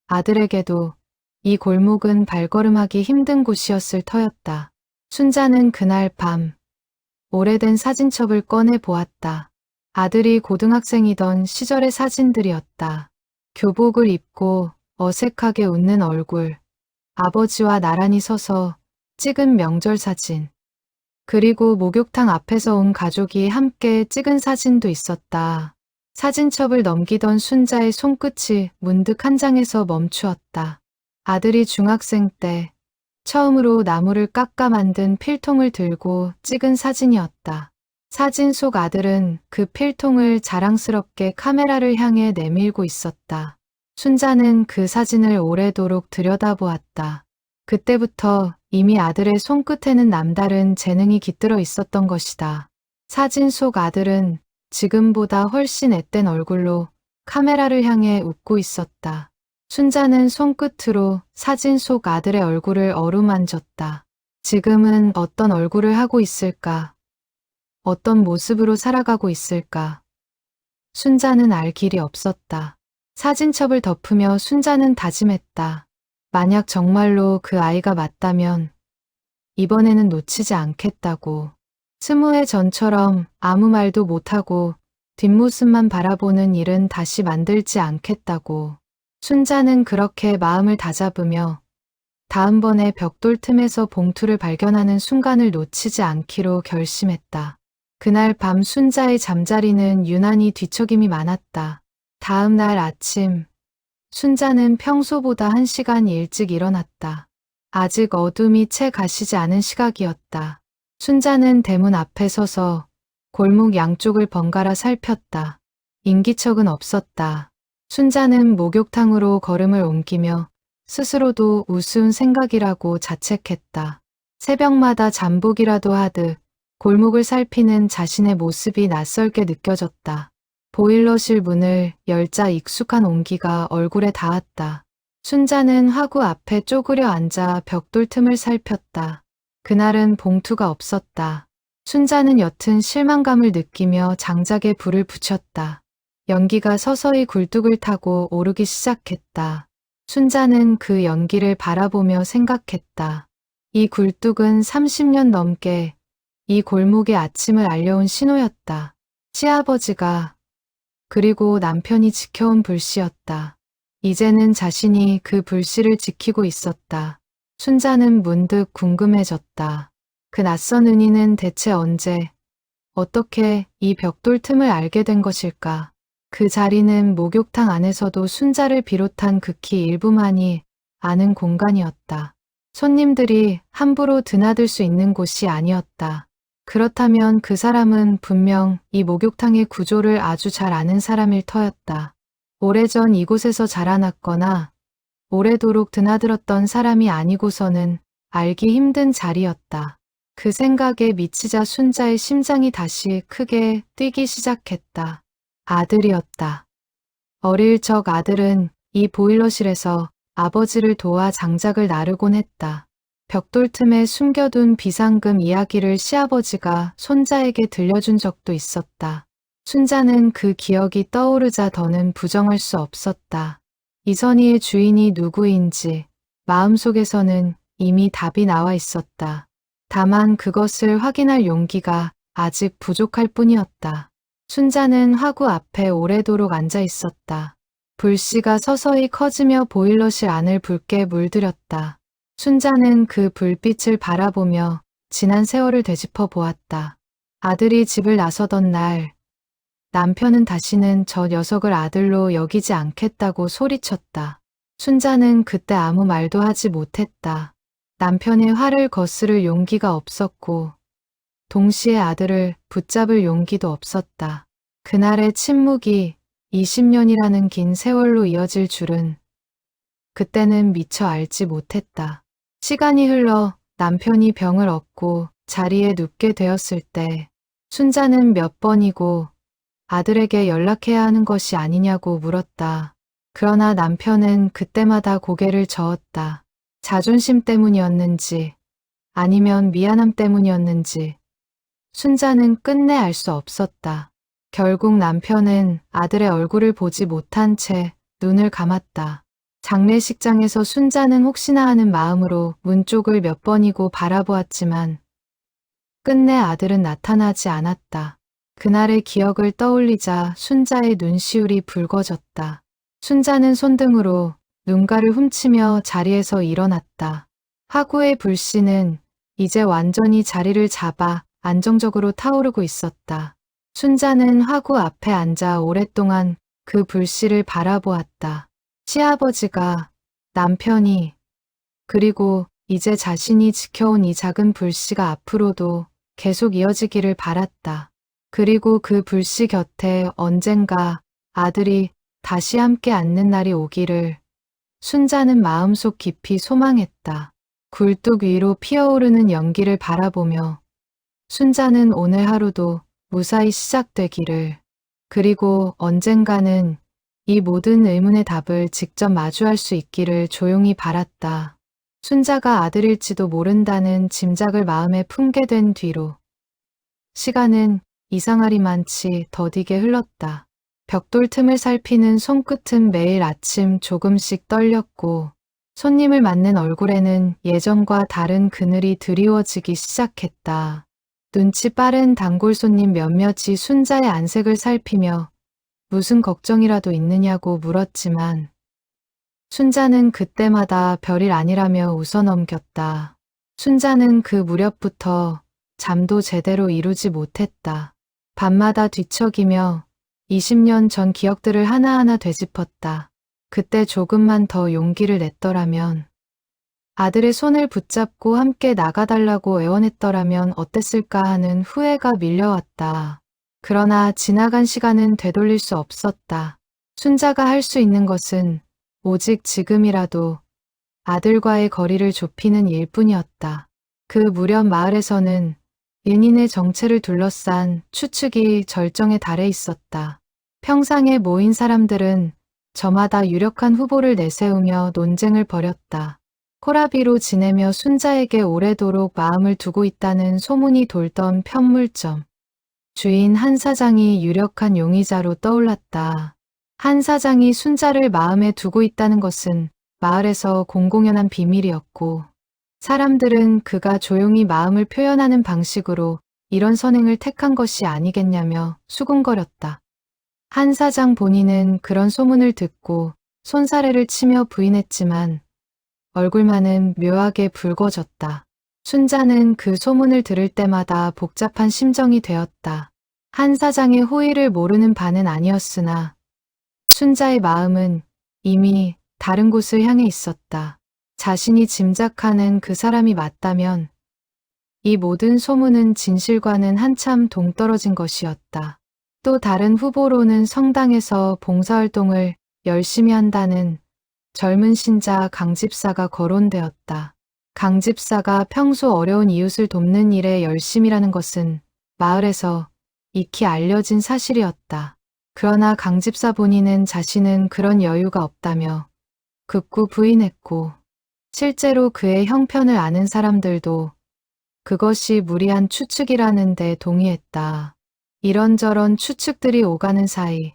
아들에게도 이 골목은 발걸음하기 힘든 곳이었을 터였다. 순자는 그날 밤 오래된 사진첩을 꺼내 보았다. 아들이 고등학생이던 시절의 사진들이었다. 교복을 입고 어색하게 웃는 얼굴, 아버지와 나란히 서서 찍은 명절 사진, 그리고 목욕탕 앞에서 온 가족이 함께 찍은 사진도 있었다. 사진첩을 넘기던 순자의 손끝이 문득 한 장에서 멈추었다. 아들이 중학생 때 처음으로 나무를 깎아 만든 필통을 들고 찍은 사진이었다. 사진 속 아들은 그 필통을 자랑스럽게 카메라를 향해 내밀고 있었다. 순자는 그 사진을 오래도록 들여다보았다. 그때부터 이미 아들의 손끝에는 남다른 재능이 깃들어 있었던 것이다. 사진 속 아들은 지금보다 훨씬 앳된 얼굴로 카메라를 향해 웃고 있었다. 순자는 손끝으로 사진 속 아들의 얼굴을 어루만졌다. 지금은 어떤 얼굴을 하고 있을까? 어떤 모습으로 살아가고 있을까? 순자는 알 길이 없었다. 사진첩을 덮으며 순자는 다짐했다. 만약 정말로 그 아이가 맞다면 이번에는 놓치지 않겠다고. 20해 전처럼 아무 말도 못하고 뒷모습만 바라보는 일은 다시 만들지 않겠다고. 순자는 그렇게 마음을 다잡으며 다음번에 벽돌 틈에서 봉투를 발견하는 순간을 놓치지 않기로 결심했다. 그날 밤 순자의 잠자리는 유난히 뒤척임이 많았다. 다음 날 아침, 순자는 평소보다 1시간 일찍 일어났다. 아직 어둠이 채 가시지 않은 시각이었다. 순자는 대문 앞에 서서 골목 양쪽을 번갈아 살폈다. 인기척은 없었다. 순자는 목욕탕으로 걸음을 옮기며 스스로도 우스운 생각이라고 자책했다. 새벽마다 잠복이라도 하듯 골목을 살피는 자신의 모습이 낯설게 느껴졌다. 보일러실 문을 열자 익숙한 온기가 얼굴에 닿았다. 순자는 화구 앞에 쪼그려 앉아 벽돌 틈을 살폈다. 그날은 봉투가 없었다. 순자는 옅은 실망감을 느끼며 장작에 불을 붙였다. 연기가 서서히 굴뚝을 타고 오르기 시작했다. 순자는 그 연기를 바라보며 생각했다. 이 굴뚝은 30년 넘게 이 골목의 아침을 알려온 신호였다. 시아버지가 그리고 남편이 지켜온 불씨였다. 이제는 자신이 그 불씨를 지키고 있었다. 순자는 문득 궁금해졌다. 그 낯선 은희는 대체 언제, 어떻게 이 벽돌 틈을 알게 된 것일까? 그 자리는 목욕탕 안에서도 순자를 비롯한 극히 일부만이 아는 공간이었다. 손님들이 함부로 드나들 수 있는 곳이 아니었다. 그렇다면 그 사람은 분명 이 목욕탕의 구조를 아주 잘 아는 사람일 터였다. 오래전 이곳에서 자라났거나 오래도록 드나들었던 사람이 아니고서는 알기 힘든 자리였다. 그 생각에 미치자 순자의 심장이 다시 크게 뛰기 시작했다. 아들이었다. 어릴 적 아들은 이 보일러실에서 아버지를 도와 장작을 나르곤 했다. 벽돌 틈에 숨겨둔 비상금 이야기를 시아버지가 손자에게 들려준 적도 있었다. 순자는 그 기억이 떠오르자 더는 부정할 수 없었다. 이선희의 주인이 누구인지 마음속에서는 이미 답이 나와 있었다. 다만 그것을 확인할 용기가 아직 부족할 뿐이었다. 순자는 화구 앞에 오래도록 앉아 있었다. 불씨가 서서히 커지며 보일러실 안을 붉게 물들였다. 순자는 그 불빛을 바라보며 지난 세월을 되짚어 보았다. 아들이 집을 나서던 날, 남편은 다시는 저 녀석을 아들로 여기지 않겠다고 소리쳤다. 순자는 그때 아무 말도 하지 못했다. 남편의 화를 거스를 용기가 없었고, 동시에 아들을 붙잡을 용기도 없었다. 그날의 침묵이 20년이라는 긴 세월로 이어질 줄은 그때는 미처 알지 못했다. 시간이 흘러 남편이 병을 얻고 자리에 눕게 되었을 때 순자는 몇 번이고 아들에게 연락해야 하는 것이 아니냐고 물었다. 그러나 남편은 그때마다 고개를 저었다. 자존심 때문이었는지 아니면 미안함 때문이었는지 순자는 끝내 알 수 없었다. 결국 남편은 아들의 얼굴을 보지 못한 채 눈을 감았다. 장례식장에서 순자는 혹시나 하는 마음으로 문 쪽을 몇 번이고 바라보았지만 끝내 아들은 나타나지 않았다. 그날의 기억을 떠올리자 순자의 눈시울이 붉어졌다. 순자는 손등으로 눈가를 훔치며 자리에서 일어났다. 화구의 불씨는 이제 완전히 자리를 잡아 안정적으로 타오르고 있었다. 순자는 화구 앞에 앉아 오랫동안 그 불씨를 바라보았다. 시아버지가, 남편이, 그리고 이제 자신이 지켜온 이 작은 불씨가 앞으로도 계속 이어지기를 바랐다. 그리고 그 불씨 곁에 언젠가 아들이 다시 함께 앉는 날이 오기를 순자는 마음속 깊이 소망했다. 굴뚝 위로 피어오르는 연기를 바라보며 순자는 오늘 하루도 무사히 시작되기를, 그리고 언젠가는 이 모든 의문의 답을 직접 마주할 수 있기를 조용히 바랐다. 순자가 아들일지도 모른다는 짐작을 마음에 품게 된 뒤로 시간은 이상하리만치 더디게 흘렀다. 벽돌 틈을 살피는 손끝은 매일 아침 조금씩 떨렸고 손님을 맞는 얼굴에는 예전과 다른 그늘이 드리워지기 시작했다. 눈치 빠른 단골 손님 몇몇이 순자의 안색을 살피며 무슨 걱정이라도 있느냐고 물었지만 순자는 그때마다 별일 아니라며 웃어넘겼다. 순자는 그 무렵부터 잠도 제대로 이루지 못했다. 밤마다 뒤척이며 20년 전 기억들을 하나하나 되짚었다. 그때 조금만 더 용기를 냈더라면, 아들의 손을 붙잡고 함께 나가달라고 애원했더라면 어땠을까 하는 후회가 밀려왔다. 그러나 지나간 시간은 되돌릴 수 없었다. 순자가 할 수 있는 것은 오직 지금이라도 아들과의 거리를 좁히는 일뿐이었다. 그 무렵 마을에서는 은인의 정체를 둘러싼 추측이 절정에 달해 있었다. 평상에 모인 사람들은 저마다 유력한 후보를 내세우며 논쟁을 벌였다. 코라비로 지내며 순자에게 오래도록 마음을 두고 있다는 소문이 돌던 편물점. 주인 한 사장이 유력한 용의자로 떠올랐다. 한 사장이 순자를 마음에 두고 있다는 것은 마을에서 공공연한 비밀이었고, 사람들은 그가 조용히 마음을 표현하는 방식으로 이런 선행을 택한 것이 아니겠냐며 수군거렸다. 한 사장 본인은 그런 소문을 듣고 손사래를 치며 부인했지만 얼굴만은 묘하게 붉어졌다. 순자는 그 소문을 들을 때마다 복잡한 심정이 되었다. 한 사장의 호의를 모르는 바는 아니었으나 순자의 마음은 이미 다른 곳을 향해 있었다. 자신이 짐작하는 그 사람이 맞다면 이 모든 소문은 진실과는 한참 동떨어진 것이었다. 또 다른 후보로는 성당에서 봉사활동을 열심히 한다는 젊은 신자 강 집사가 거론되었다. 강 집사가 평소 어려운 이웃을 돕는 일에 열심이라는 것은 마을에서 익히 알려진 사실이었다. 그러나 강 집사 본인은 자신은 그런 여유가 없다며 극구 부인했고, 실제로 그의 형편을 아는 사람들도 그것이 무리한 추측이라는 데 동의했다. 이런저런 추측들이 오가는 사이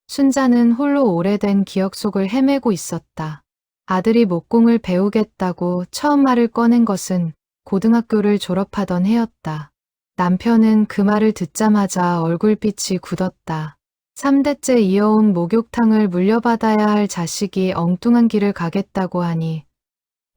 순자는 홀로 오래된 기억 속을 헤매고 있었다. 아들이 목공을 배우겠다고 처음 말을 꺼낸 것은 고등학교를 졸업하던 해였다. 남편은 그 말을 듣자마자 얼굴빛이 굳었다. 3대째 이어온 목욕탕을 물려받아야 할 자식이 엉뚱한 길을 가겠다고 하니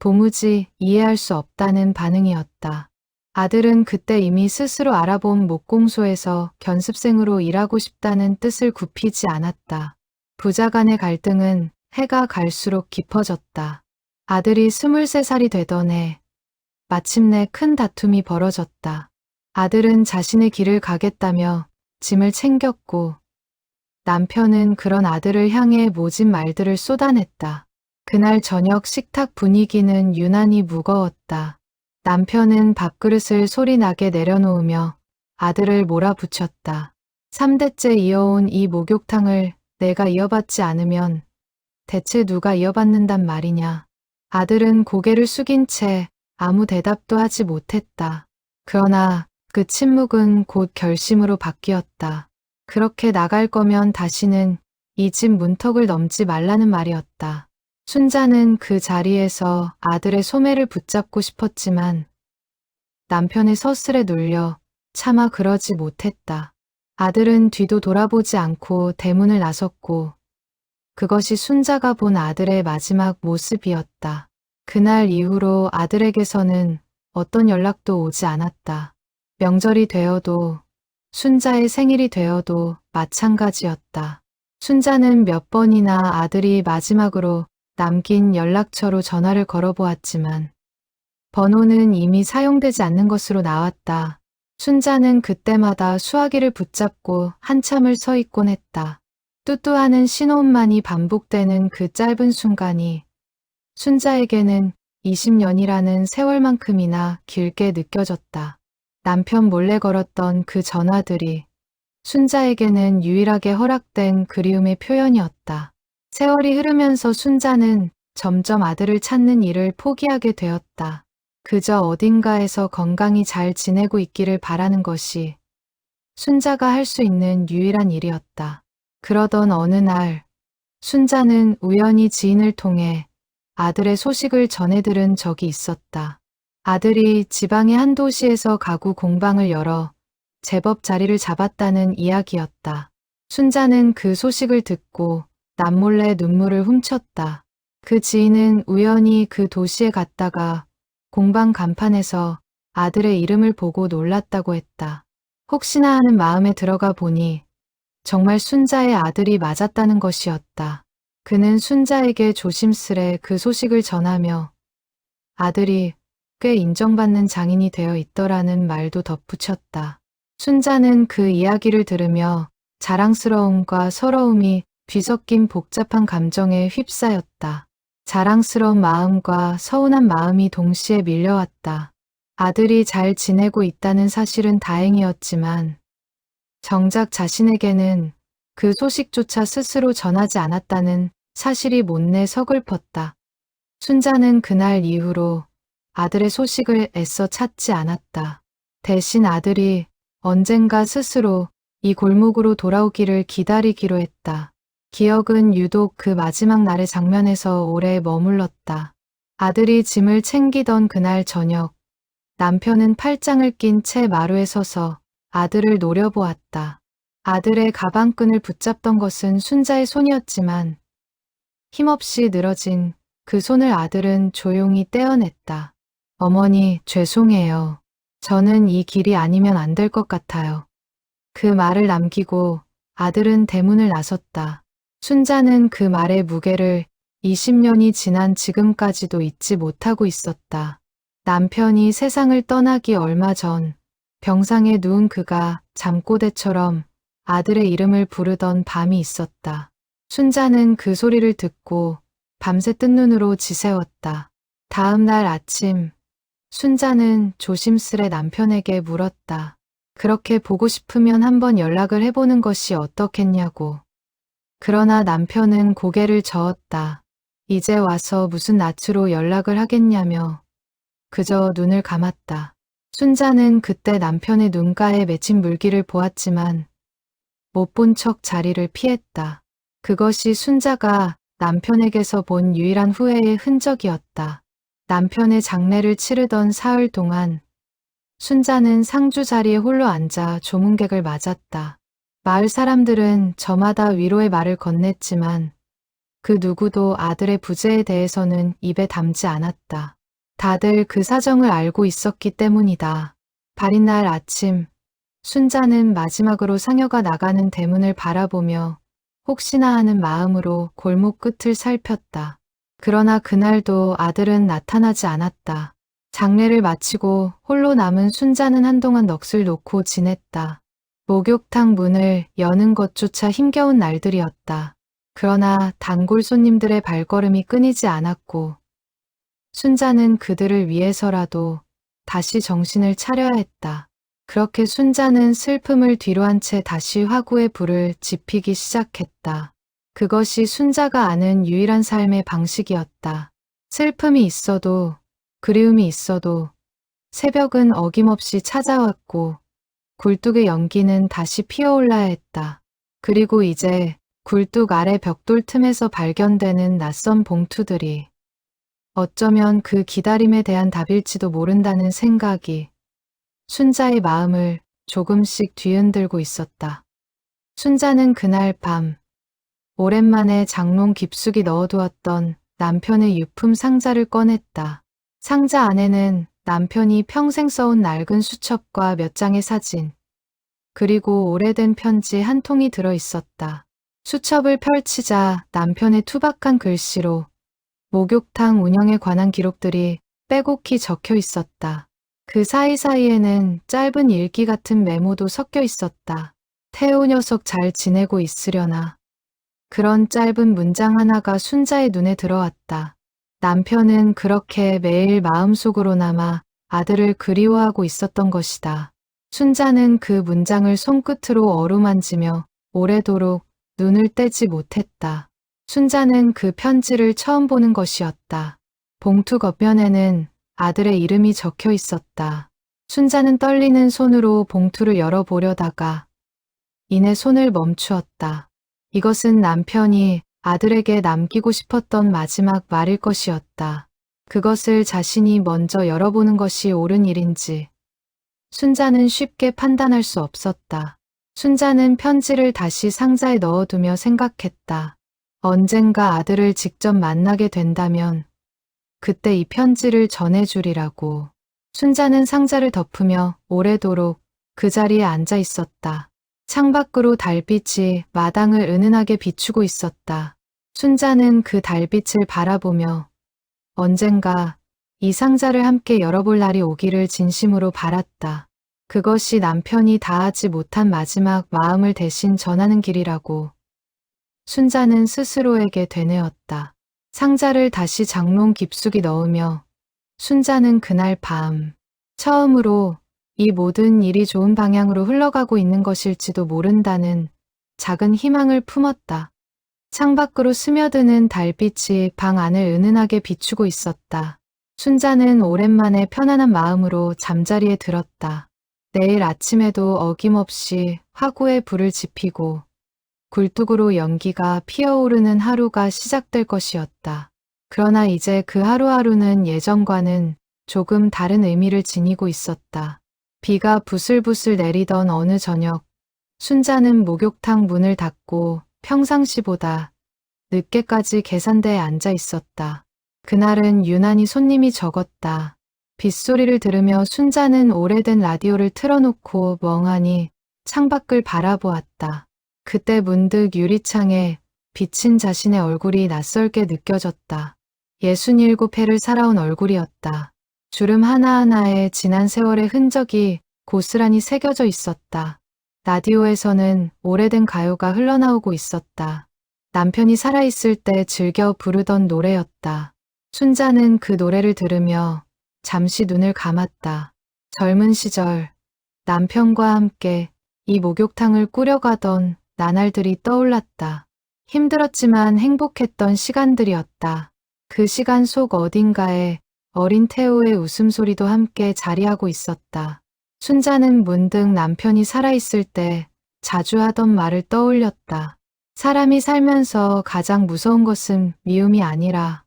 도무지 이해할 수 없다는 반응이었다. 아들은 그때 이미 스스로 알아본 목공소에서 견습생으로 일하고 싶다는 뜻을 굽히지 않았다. 부자 간의 갈등은 해가 갈수록 깊어졌다. 아들이 23살이 되던 해 마침내 큰 다툼이 벌어졌다. 아들은 자신의 길을 가겠다며 짐을 챙겼고 남편은 그런 아들을 향해 모진 말들을 쏟아냈다. 그날 저녁 식탁 분위기는 유난히 무거웠다. 남편은 밥그릇을 소리나게 내려놓으며 아들을 몰아붙였다. 3대째 이어온 이 목욕탕을 내가 이어받지 않으면 대체 누가 이어받는단 말이냐. 아들은 고개를 숙인 채 아무 대답도 하지 못했다. 그러나 그 침묵은 곧 결심으로 바뀌었다. 그렇게 나갈 거면 다시는 이 집 문턱을 넘지 말라는 말이었다. 순자는 그 자리에서 아들의 소매를 붙잡고 싶었지만 남편의 서슬에 눌려 차마 그러지 못했다. 아들은 뒤도 돌아보지 않고 대문을 나섰고 그것이 순자가 본 아들의 마지막 모습이었다. 그날 이후로 아들에게서는 어떤 연락도 오지 않았다. 명절이 되어도 순자의 생일이 되어도 마찬가지였다. 순자는 몇 번이나 아들이 마지막으로 남긴 연락처로 전화를 걸어보았지만 번호는 이미 사용되지 않는 것으로 나왔다. 순자는 그때마다 수화기를 붙잡고 한참을 서 있곤 했다. 뚜뚜하는 신호음만이 반복되는 그 짧은 순간이 순자에게는 20년이라는 세월만큼이나 길게 느껴졌다. 남편 몰래 걸었던 그 전화들이 순자에게는 유일하게 허락된 그리움의 표현이었다. 세월이 흐르면서 순자는 점점 아들을 찾는 일을 포기하게 되었다. 그저 어딘가에서 건강히 잘 지내고 있기를 바라는 것이 순자가 할 수 있는 유일한 일이었다. 그러던 어느 날 순자는 우연히 지인을 통해 아들의 소식을 전해 들은 적이 있었다. 아들이 지방의 한 도시에서 가구 공방을 열어 제법 자리를 잡았다는 이야기였다. 순자는 그 소식을 듣고 남몰래 눈물을 훔쳤다. 그 지인은 우연히 그 도시에 갔다가 공방 간판에서 아들의 이름을 보고 놀랐다고 했다. 혹시나 하는 마음에 들어가 보니 정말 순자의 아들이 맞았다는 것이었다. 그는 순자에게 조심스레 그 소식을 전하며 아들이 꽤 인정받는 장인이 되어 있더라는 말도 덧붙였다. 순자는 그 이야기를 들으며 자랑스러움과 서러움이 뒤섞인 복잡한 감정에 휩싸였다. 자랑스러운 마음과 서운한 마음이 동시에 밀려왔다. 아들이 잘 지내고 있다는 사실은 다행이었지만 정작 자신에게는 그 소식조차 스스로 전하지 않았다는 사실이 못내 서글펐다. 순자는 그날 이후로 아들의 소식을 애써 찾지 않았다. 대신 아들이 언젠가 스스로 이 골목으로 돌아오기를 기다리기로 했다. 기억은 유독 그 마지막 날의 장면에서 오래 머물렀다. 아들이 짐을 챙기던 그날 저녁, 남편은 팔짱을 낀 채 마루에 서서 아들을 노려보았다. 아들의 가방끈을 붙잡던 것은 순자의 손이었지만 힘없이 늘어진 그 손을 아들은 조용히 떼어냈다. 어머니, 죄송해요. 저는 이 길이 아니면 안 될 것 같아요. 그 말을 남기고 아들은 대문을 나섰다. 순자는 그 말의 무게를 20년이 지난 지금까지도 잊지 못하고 있었다. 남편이 세상을 떠나기 얼마 전 병상에 누운 그가 잠꼬대처럼 아들의 이름을 부르던 밤이 있었다. 순자는 그 소리를 듣고 밤새 뜬 눈으로 지새웠다. 다음 날 아침 순자는 조심스레 남편에게 물었다. 그렇게 보고 싶으면 한번 연락을 해보는 것이 어떻겠냐고. 그러나 남편은 고개를 저었다. 이제 와서 무슨 낯으로 연락을 하겠냐며 그저 눈을 감았다. 순자는 그때 남편의 눈가에 맺힌 물기를 보았지만 못 본 척 자리를 피했다. 그것이 순자가 남편에게서 본 유일한 후회의 흔적이었다. 남편의 장례를 치르던 사흘 동안 순자는 상주 자리에 홀로 앉아 조문객을 맞았다. 마을 사람들은 저마다 위로의 말을 건넸지만 그 누구도 아들의 부재에 대해서는 입에 담지 않았다. 다들 그 사정을 알고 있었기 때문이다. 발인 날 아침 순자는 마지막으로 상여가 나가는 대문을 바라보며 혹시나 하는 마음으로 골목 끝을 살폈다. 그러나 그날도 아들은 나타나지 않았다. 장례를 마치고 홀로 남은 순자는 한동안 넋을 놓고 지냈다. 목욕탕 문을 여는 것조차 힘겨운 날들이었다. 그러나 단골 손님들의 발걸음이 끊이지 않았고 순자는 그들을 위해서라도 다시 정신을 차려야 했다. 그렇게 순자는 슬픔을 뒤로한 채 다시 화구의 불을 지피기 시작했다. 그것이 순자가 아는 유일한 삶의 방식이었다. 슬픔이 있어도 그리움이 있어도 새벽은 어김없이 찾아왔고 굴뚝의 연기는 다시 피어올라야 했다. 그리고 이제 굴뚝 아래 벽돌 틈에서 발견되는 낯선 봉투들이 어쩌면 그 기다림에 대한 답일지도 모른다는 생각이 순자의 마음을 조금씩 뒤흔들고 있었다. 순자는 그날 밤 오랜만에 장롱 깊숙이 넣어두었던 남편의 유품 상자를 꺼냈다. 상자 안에는 남편이 평생 써온 낡은 수첩과 몇 장의 사진, 그리고 오래된 편지 한 통이 들어 있었다. 수첩을 펼치자 남편의 투박한 글씨로 목욕탕 운영에 관한 기록들이 빼곡히 적혀 있었다. 그 사이사이에는 짧은 일기 같은 메모도 섞여 있었다. 태호 녀석 잘 지내고 있으려나. 그런 짧은 문장 하나가 순자의 눈에 들어왔다. 남편은 그렇게 매일 마음속으로나마 아들을 그리워하고 있었던 것이다. 순자는 그 문장을 손끝으로 어루만지며 오래도록 눈을 떼지 못했다. 순자는 그 편지를 처음 보는 것이었다. 봉투 겉면에는 아들의 이름이 적혀 있었다. 순자는 떨리는 손으로 봉투를 열어보려다가 이내 손을 멈추었다. 이것은 남편이 아들에게 남기고 싶었던 마지막 말일 것이었다. 그것을 자신이 먼저 열어보는 것이 옳은 일인지 순자는 쉽게 판단할 수 없었다. 순자는 편지를 다시 상자에 넣어두며 생각했다. 언젠가 아들을 직접 만나게 된다면 그때 이 편지를 전해주리라고. 순자는 상자를 덮으며 오래도록 그 자리에 앉아 있었다. 창밖으로 달빛이 마당을 은은하게 비추고 있었다. 순자는 그 달빛을 바라보며 언젠가 이 상자를 함께 열어볼 날이 오기를 진심으로 바랐다. 그것이 남편이 다하지 못한 마지막 마음을 대신 전하는 길이라고 순자는 스스로에게 되뇌었다. 상자를 다시 장롱 깊숙이 넣으며 순자는 그날 밤 처음으로 이 모든 일이 좋은 방향으로 흘러가고 있는 것일지도 모른다는 작은 희망을 품었다. 창밖으로 스며드는 달빛이 방 안을 은은하게 비추고 있었다. 순자는 오랜만에 편안한 마음으로 잠자리에 들었다. 내일 아침에도 어김없이 화구에 불을 지피고 굴뚝으로 연기가 피어오르는 하루가 시작될 것이었다. 그러나 이제 그 하루하루는 예전과는 조금 다른 의미를 지니고 있었다. 비가 부슬부슬 내리던 어느 저녁, 순자는 목욕탕 문을 닫고 평상시보다 늦게까지 계산대에 앉아 있었다. 그날은 유난히 손님이 적었다. 빗소리를 들으며 순자는 오래된 라디오를 틀어놓고 멍하니 창밖을 바라보았다. 그때 문득 유리창에 비친 자신의 얼굴이 낯설게 느껴졌다. 67회를 살아온 얼굴이었다. 주름 하나하나에 지난 세월의 흔적이 고스란히 새겨져 있었다. 라디오에서는 오래된 가요가 흘러나오고 있었다. 남편이 살아있을 때 즐겨 부르던 노래였다. 순자는 그 노래를 들으며 잠시 눈을 감았다. 젊은 시절 남편과 함께 이 목욕탕을 꾸려가던 나날들이 떠올랐다. 힘들었지만 행복했던 시간들이었다. 그 시간 속 어딘가에 어린 태호의 웃음소리도 함께 자리하고 있었다. 순자는 문득 남편이 살아있을 때 자주 하던 말을 떠올렸다. 사람이 살면서 가장 무서운 것은 미움이 아니라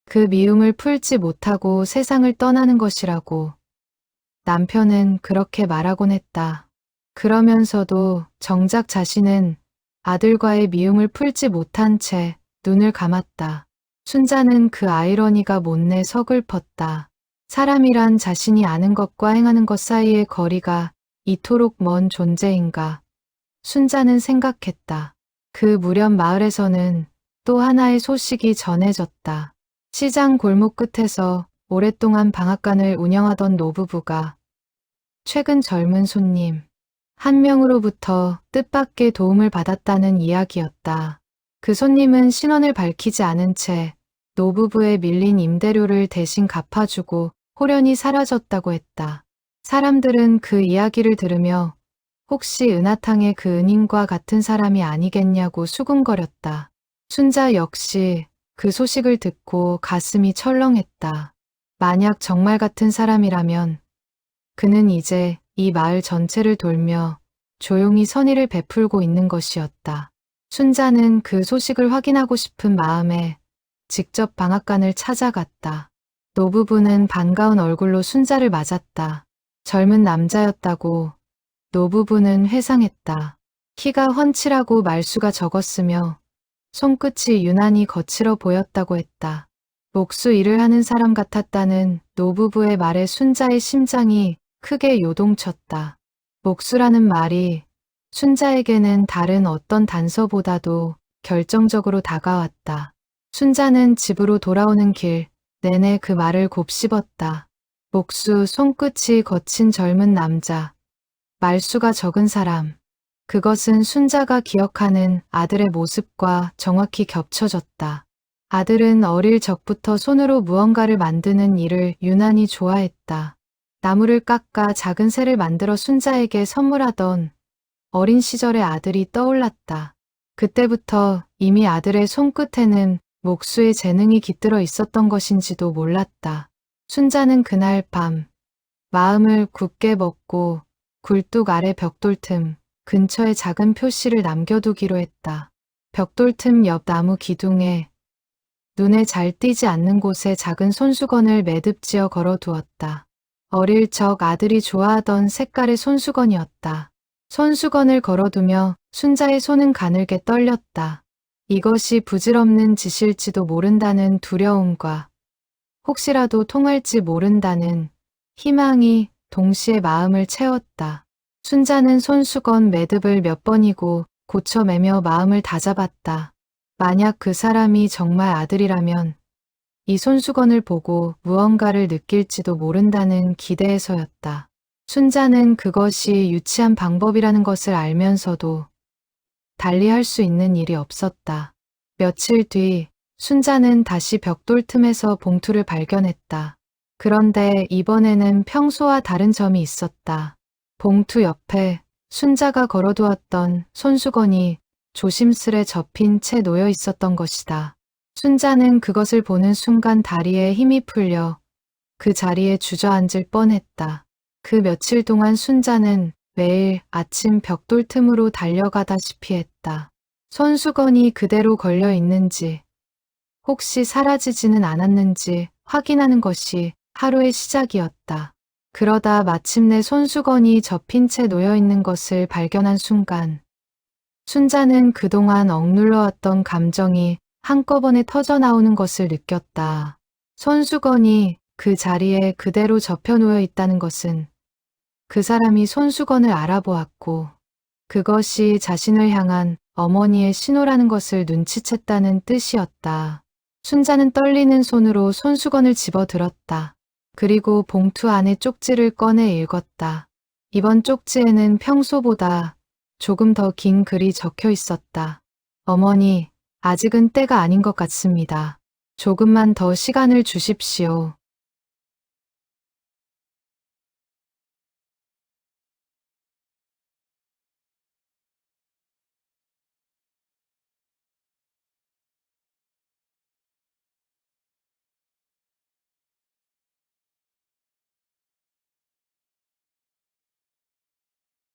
그 미움을 풀지 못하고 세상을 떠나는 것이라고. 남편은 그렇게 말하곤 했다. 그러면서도 정작 자신은 아들과의 미움을 풀지 못한 채 눈을 감았다. 순자는 그 아이러니가 못내 서글펐다. 사람이란 자신이 아는 것과 행하는 것 사이의 거리가 이토록 먼 존재인가. 순자는 생각했다. 그 무렵 마을에서는 또 하나의 소식이 전해졌다. 시장 골목 끝에서 오랫동안 방앗간을 운영하던 노부부가 최근 젊은 손님 한 명으로부터 뜻밖의 도움을 받았다는 이야기였다. 그 손님은 신원을 밝히지 않은 채 노부부의 밀린 임대료를 대신 갚아주고 호련히 사라졌다고 했다. 사람들은 그 이야기를 들으며 혹시 은하탕의 그 은인과 같은 사람이 아니겠냐고 수군거렸다. 순자 역시 그 소식을 듣고 가슴이 철렁했다. 만약 정말 같은 사람이라면 그는 이제 이 마을 전체를 돌며 조용히 선의를 베풀고 있는 것이었다. 순자는 그 소식을 확인하고 싶은 마음에 직접 방앗간을 찾아갔다. 노부부는 반가운 얼굴로 순자를 맞았다. 젊은 남자였다고 노부부는 회상했다. 키가 훤칠하고 말수가 적었으며 손끝이 유난히 거칠어 보였다고 했다. 목수 일을 하는 사람 같았다는 노부부의 말에 순자의 심장이 크게 요동쳤다. 목수라는 말이 순자에게는 다른 어떤 단서보다도 결정적으로 다가왔다. 순자는 집으로 돌아오는 길 내내 그 말을 곱씹었다. 목수, 손끝이 거친 젊은 남자, 말수가 적은 사람. 그것은 순자가 기억하는 아들의 모습과 정확히 겹쳐졌다. 아들은 어릴 적부터 손으로 무언가를 만드는 일을 유난히 좋아했다. 나무를 깎아 작은 새를 만들어 순자에게 선물하던 어린 시절의 아들이 떠올랐다. 그때부터 이미 아들의 손끝에는 목수의 재능이 깃들어 있었던 것인지도 몰랐다. 순자는 그날 밤 마음을 굳게 먹고 굴뚝 아래 벽돌 틈 근처에 작은 표시를 남겨두기로 했다. 벽돌 틈 옆 나무 기둥에 눈에 잘 띄지 않는 곳에 작은 손수건을 매듭지어 걸어두었다. 어릴 적 아들이 좋아하던 색깔의 손수건이었다. 손수건을 걸어두며 순자의 손은 가늘게 떨렸다. 이것이 부질없는 짓일지도 모른다는 두려움과 혹시라도 통할지 모른다는 희망이 동시에 마음을 채웠다. 순자는 손수건 매듭을 몇 번이고 고쳐매며 마음을 다잡았다. 만약 그 사람이 정말 아들이라면 이 손수건을 보고 무언가를 느낄지도 모른다는 기대에서였다. 순자는 그것이 유치한 방법이라는 것을 알면서도 달리 할 수 있는 일이 없었다. 며칠 뒤 순자는 다시 벽돌 틈에서 봉투를 발견했다. 그런데 이번에는 평소와 다른 점이 있었다. 봉투 옆에 순자가 걸어두었던 손수건이 조심스레 접힌 채 놓여 있었던 것이다. 순자는 그것을 보는 순간 다리에 힘이 풀려 그 자리에 주저앉을 뻔했다. 그 며칠 동안 순자는 매일 아침 벽돌 틈으로 달려가다시피 했다. 손수건이 그대로 걸려 있는지, 혹시 사라지지는 않았는지 확인하는 것이 하루의 시작이었다. 그러다 마침내 손수건이 접힌 채 놓여 있는 것을 발견한 순간, 순자는 그동안 억눌러왔던 감정이 한꺼번에 터져나오는 것을 느꼈다. 손수건이 그 자리에 그대로 접혀 놓여 있다는 것은 그 사람이 손수건을 알아보았고 그것이 자신을 향한 어머니의 신호라는 것을 눈치챘다는 뜻이었다. 순자는 떨리는 손으로 손수건을 집어들었다. 그리고 봉투 안에 쪽지를 꺼내 읽었다. 이번 쪽지에는 평소보다 조금 더 긴 글이 적혀 있었다. 어머니, 아직은 때가 아닌 것 같습니다. 조금만 더 시간을 주십시오.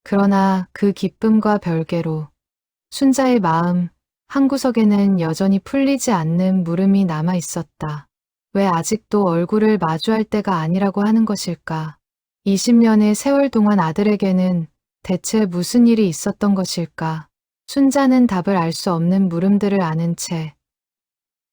그러나 그 기쁨과 별개로 순자의 마음 한구석에는 여전히 풀리지 않는 물음이 남아 있었다. 왜 아직도 얼굴을 마주할 때가 아니라고 하는 것일까? 20년의 세월 동안 아들에게는 대체 무슨 일이 있었던 것일까? 순자는 답을 알 수 없는 물음들을 아는 채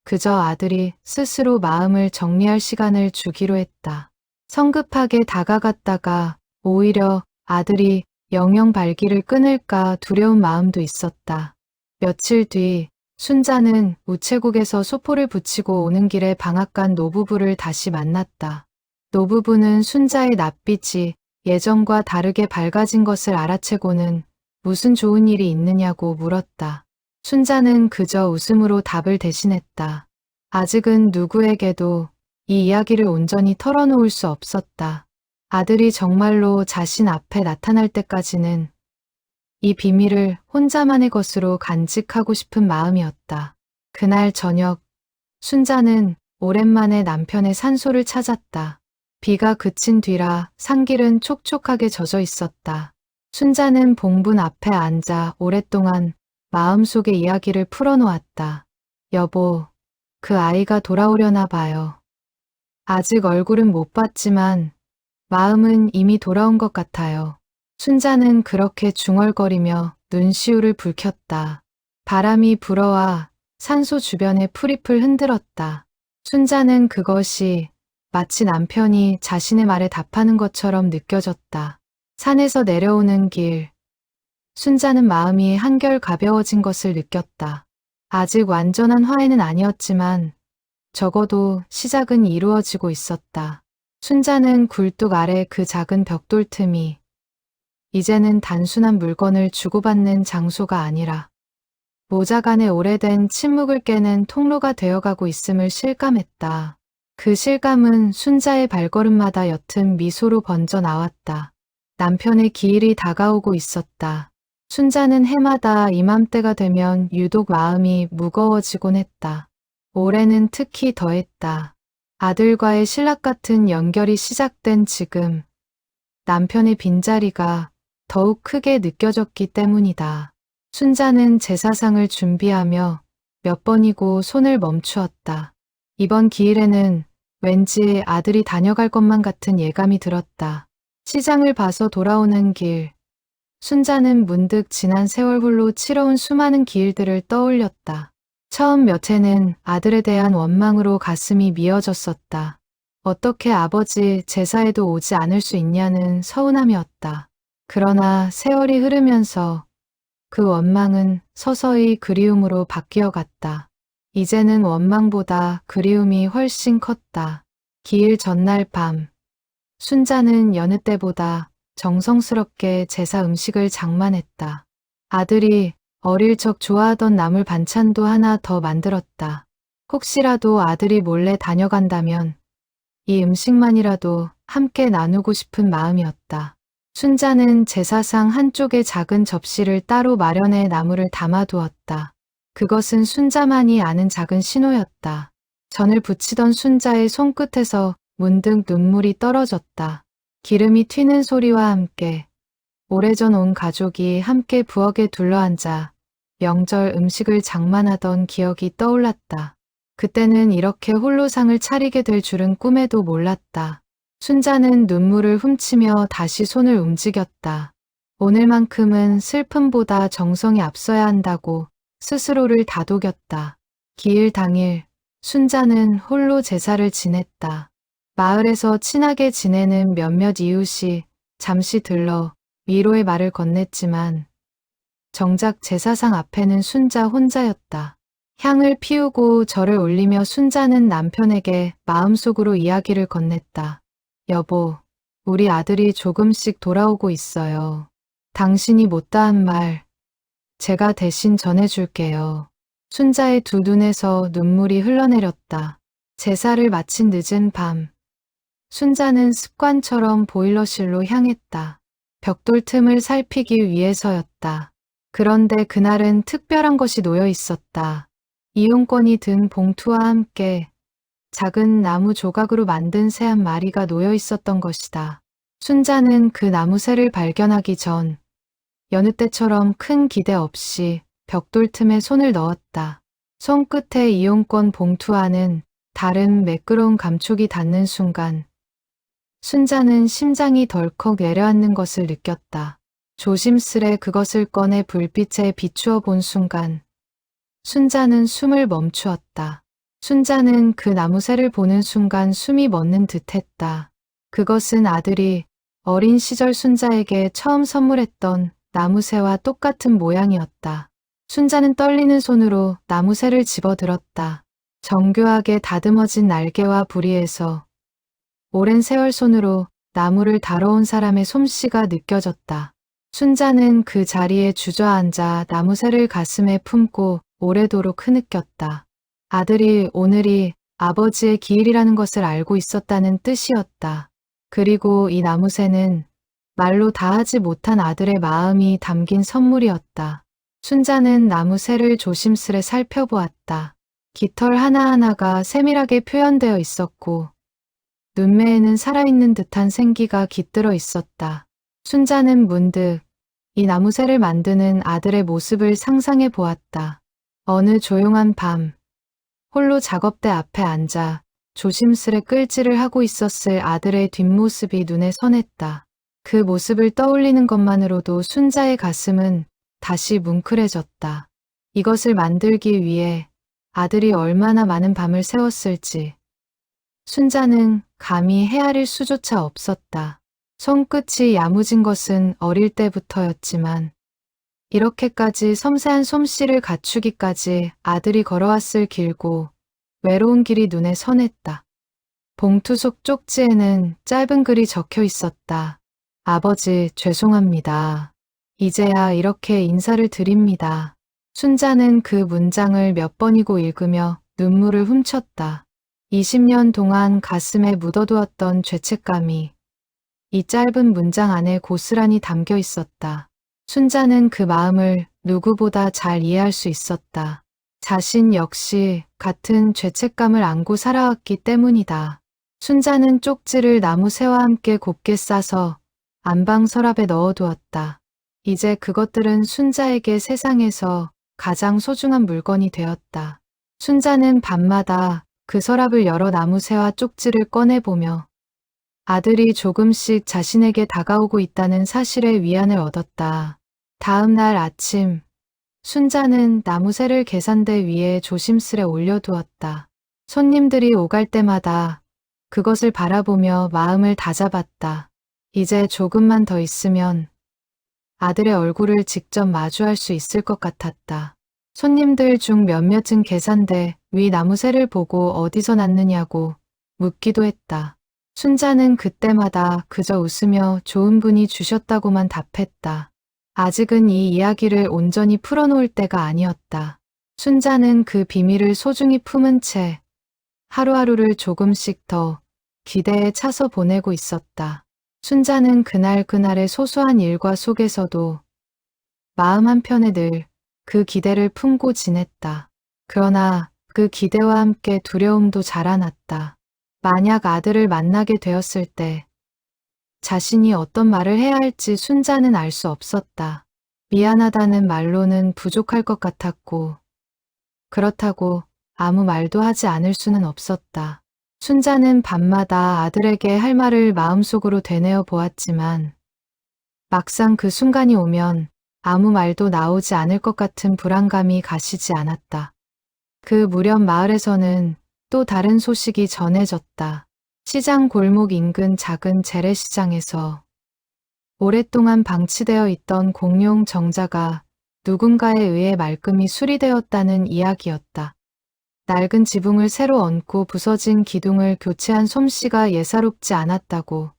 그저 아들이 스스로 마음을 정리할 시간을 주기로 했다. 성급하게 다가갔다가 오히려 아들이 영영 발기를 끊을까 두려운 마음도 있었다. 며칠 뒤 순자는 우체국에서 소포를 붙이고 오는 길에 방앗간 노부부를 다시 만났다. 노부부는 순자의 낯빛이 예전과 다르게 밝아진 것을 알아채고는 무슨 좋은 일이 있느냐고 물었다. 순자는 그저 웃음으로 답을 대신했다. 아직은 누구에게도 이 이야기를 온전히 털어놓을 수 없었다. 아들이 정말로 자신 앞에 나타날 때까지는 이 비밀을 혼자만의 것으로 간직하고 싶은 마음이었다. 그날 저녁, 순자는 오랜만에 남편의 산소를 찾았다. 비가 그친 뒤라 산길은 촉촉하게 젖어 있었다. 순자는 봉분 앞에 앉아 오랫동안 마음속의 이야기를 풀어놓았다. 여보, 그 아이가 돌아오려나 봐요. 아직 얼굴은 못 봤지만 마음은 이미 돌아온 것 같아요. 순자는 그렇게 중얼거리며 눈시울을 붉혔다. 바람이 불어와 산소 주변의 풀잎을 흔들었다. 순자는 그것이 마치 남편이 자신의 말에 답하는 것처럼 느껴졌다. 산에서 내려오는 길, 순자는 마음이 한결 가벼워진 것을 느꼈다. 아직 완전한 화해는 아니었지만 적어도 시작은 이루어지고 있었다. 순자는 굴뚝 아래 그 작은 벽돌 틈이 이제는 단순한 물건을 주고받는 장소가 아니라 모자 간의 오래된 침묵을 깨는 통로가 되어가고 있음을 실감했다. 그 실감은 순자의 발걸음마다 옅은 미소로 번져 나왔다. 남편의 기일이 다가오고 있었다. 순자는 해마다 이맘때가 되면 유독 마음이 무거워지곤 했다. 올해는 특히 더했다. 아들과의 신락 같은 연결이 시작된 지금 남편의 빈자리가 더욱 크게 느껴졌기 때문이다. 순자는 제사상을 준비하며 몇 번이고 손을 멈추었다. 이번 기일에는 왠지 아들이 다녀갈 것만 같은 예감이 들었다. 시장을 봐서 돌아오는 길, 순자는 문득 지난 세월 홀로 치러온 수많은 기일들을 떠올렸다. 처음 몇 해는 아들에 대한 원망으로 가슴이 미어졌었다. 어떻게 아버지 제사에도 오지 않을 수 있냐는 서운함이었다. 그러나 세월이 흐르면서 그 원망은 서서히 그리움으로 바뀌어 갔다. 이제는 원망보다 그리움이 훨씬 컸다. 기일 전날 밤, 순자는 여느 때보다 정성스럽게 제사 음식을 장만했다. 아들이 어릴 적 좋아하던 나물 반찬도 하나 더 만들었다. 혹시라도 아들이 몰래 다녀간다면 이 음식만이라도 함께 나누고 싶은 마음이었다. 순자는 제사상 한쪽에 작은 접시를 따로 마련해 나물을 담아두었다. 그것은 순자만이 아는 작은 신호였다. 전을 부치던 순자의 손끝에서 문득 눈물이 떨어졌다. 기름이 튀는 소리와 함께 오래전 온 가족이 함께 부엌에 둘러앉아 명절 음식을 장만하던 기억이 떠올랐다. 그때는 이렇게 홀로 상을 차리게 될 줄은 꿈에도 몰랐다. 순자는 눈물을 훔치며 다시 손을 움직였다. 오늘만큼은 슬픔보다 정성이 앞서야 한다고 스스로를 다독였다. 기일 당일 순자는 홀로 제사를 지냈다. 마을에서 친하게 지내는 몇몇 이웃이 잠시 들러 위로의 말을 건넸지만 정작 제사상 앞에는 순자 혼자였다. 향을 피우고 절을 올리며 순자는 남편에게 마음속으로 이야기를 건넸다. 여보, 우리 아들이 조금씩 돌아오고 있어요. 당신이 못다한 말, 제가 대신 전해줄게요. 순자의 두 눈에서 눈물이 흘러내렸다. 제사를 마친 늦은 밤, 순자는 습관처럼 보일러실로 향했다. 벽돌 틈을 살피기 위해서였다. 그런데 그날은 특별한 것이 놓여 있었다. 이용권이 든 봉투와 함께 작은 나무 조각으로 만든 새 한 마리가 놓여 있었던 것이다. 순자는 그 나무 새를 발견하기 전 여느 때처럼 큰 기대 없이 벽돌 틈에 손을 넣었다. 손끝에 이용권 봉투 안은 다른 매끄러운 감촉이 닿는 순간 순자는 심장이 덜컥 내려앉는 것을 느꼈다. 조심스레 그것을 꺼내 불빛에 비추어 본 순간 순자는 숨을 멈추었다. 순자는 그 나무새를 보는 순간 숨이 멎는 듯했다. 그것은 아들이 어린 시절 순자에게 처음 선물했던 나무새와 똑같은 모양이었다. 순자는 떨리는 손으로 나무새를 집어들었다. 정교하게 다듬어진 날개와 부리에서 오랜 세월 손으로 나무를 다뤄온 사람의 솜씨가 느껴졌다. 순자는 그 자리에 주저앉아 나무새를 가슴에 품고 오래도록 흐느꼈다. 아들이 오늘이 아버지의 기일이라는 것을 알고 있었다는 뜻이었다. 그리고 이 나무새는 말로 다하지 못한 아들의 마음이 담긴 선물이었다. 순자는 나무새를 조심스레 살펴보았다. 깃털 하나하나가 세밀하게 표현되어 있었고 눈매에는 살아있는 듯한 생기가 깃들어 있었다. 순자는 문득 이 나무새를 만드는 아들의 모습을 상상해 보았다. 어느 조용한 밤, 홀로 작업대 앞에 앉아 조심스레 끌질을 하고 있었을 아들의 뒷모습이 눈에 선했다. 그 모습을 떠올리는 것만으로도 순자의 가슴은 다시 뭉클해졌다. 이것을 만들기 위해 아들이 얼마나 많은 밤을 새웠을지 순자는 감히 헤아릴 수조차 없었다. 손끝이 야무진 것은 어릴 때부터였지만 이렇게까지 섬세한 솜씨를 갖추기까지 아들이 걸어왔을 길고 외로운 길이 눈에 선했다. 봉투 속 쪽지에는 짧은 글이 적혀 있었다. 아버지, 죄송합니다. 이제야 이렇게 인사를 드립니다. 순자는 그 문장을 몇 번이고 읽으며 눈물을 훔쳤다. 20년 동안 가슴에 묻어두었던 죄책감이 이 짧은 문장 안에 고스란히 담겨 있었다. 순자는 그 마음을 누구보다 잘 이해할 수 있었다. 자신 역시 같은 죄책감을 안고 살아왔기 때문이다. 순자는 쪽지를 나무새와 함께 곱게 싸서 안방 서랍에 넣어두었다. 이제 그것들은 순자에게 세상에서 가장 소중한 물건이 되었다. 순자는 밤마다 그 서랍을 열어 나무새와 쪽지를 꺼내보며 아들이 조금씩 자신에게 다가오고 있다는 사실에 위안을 얻었다. 다음 날 아침, 순자는 나무새를 계산대 위에 조심스레 올려두었다. 손님들이 오갈 때마다 그것을 바라보며 마음을 다잡았다. 이제 조금만 더 있으면 아들의 얼굴을 직접 마주할 수 있을 것 같았다. 손님들 중 몇몇은 계산대 위 나무새를 보고 어디서 났느냐고 묻기도 했다. 순자는 그때마다 그저 웃으며 좋은 분이 주셨다고만 답했다. 아직은 이 이야기를 온전히 풀어놓을 때가 아니었다. 순자는 그 비밀을 소중히 품은 채 하루하루를 조금씩 더 기대에 차서 보내고 있었다. 순자는 그날의 소소한 일과 속에서도 마음 한편에 늘 그 기대를 품고 지냈다. 그러나 그 기대와 함께 두려움도 자라났다. 만약 아들을 만나게 되었을 때 자신이 어떤 말을 해야 할지 순자는 알 수 없었다. 미안하다는 말로는 부족할 것 같았고 그렇다고 아무 말도 하지 않을 수는 없었다. 순자는 밤마다 아들에게 할 말을 마음속으로 되뇌어 보았지만 막상 그 순간이 오면 아무 말도 나오지 않을 것 같은 불안감이 가시지 않았다. 그 무렵 마을에서는 또 다른 소식이 전해졌다. 시장 골목 인근 작은 재래시장에서 오랫동안 방치되어 있던 공룡 정자가 누군가에 의해 말끔히 수리되었다는 이야기였다. 낡은 지붕을 새로 얹고 부서진 기둥을 교체한 솜씨가 예사롭지 않았다고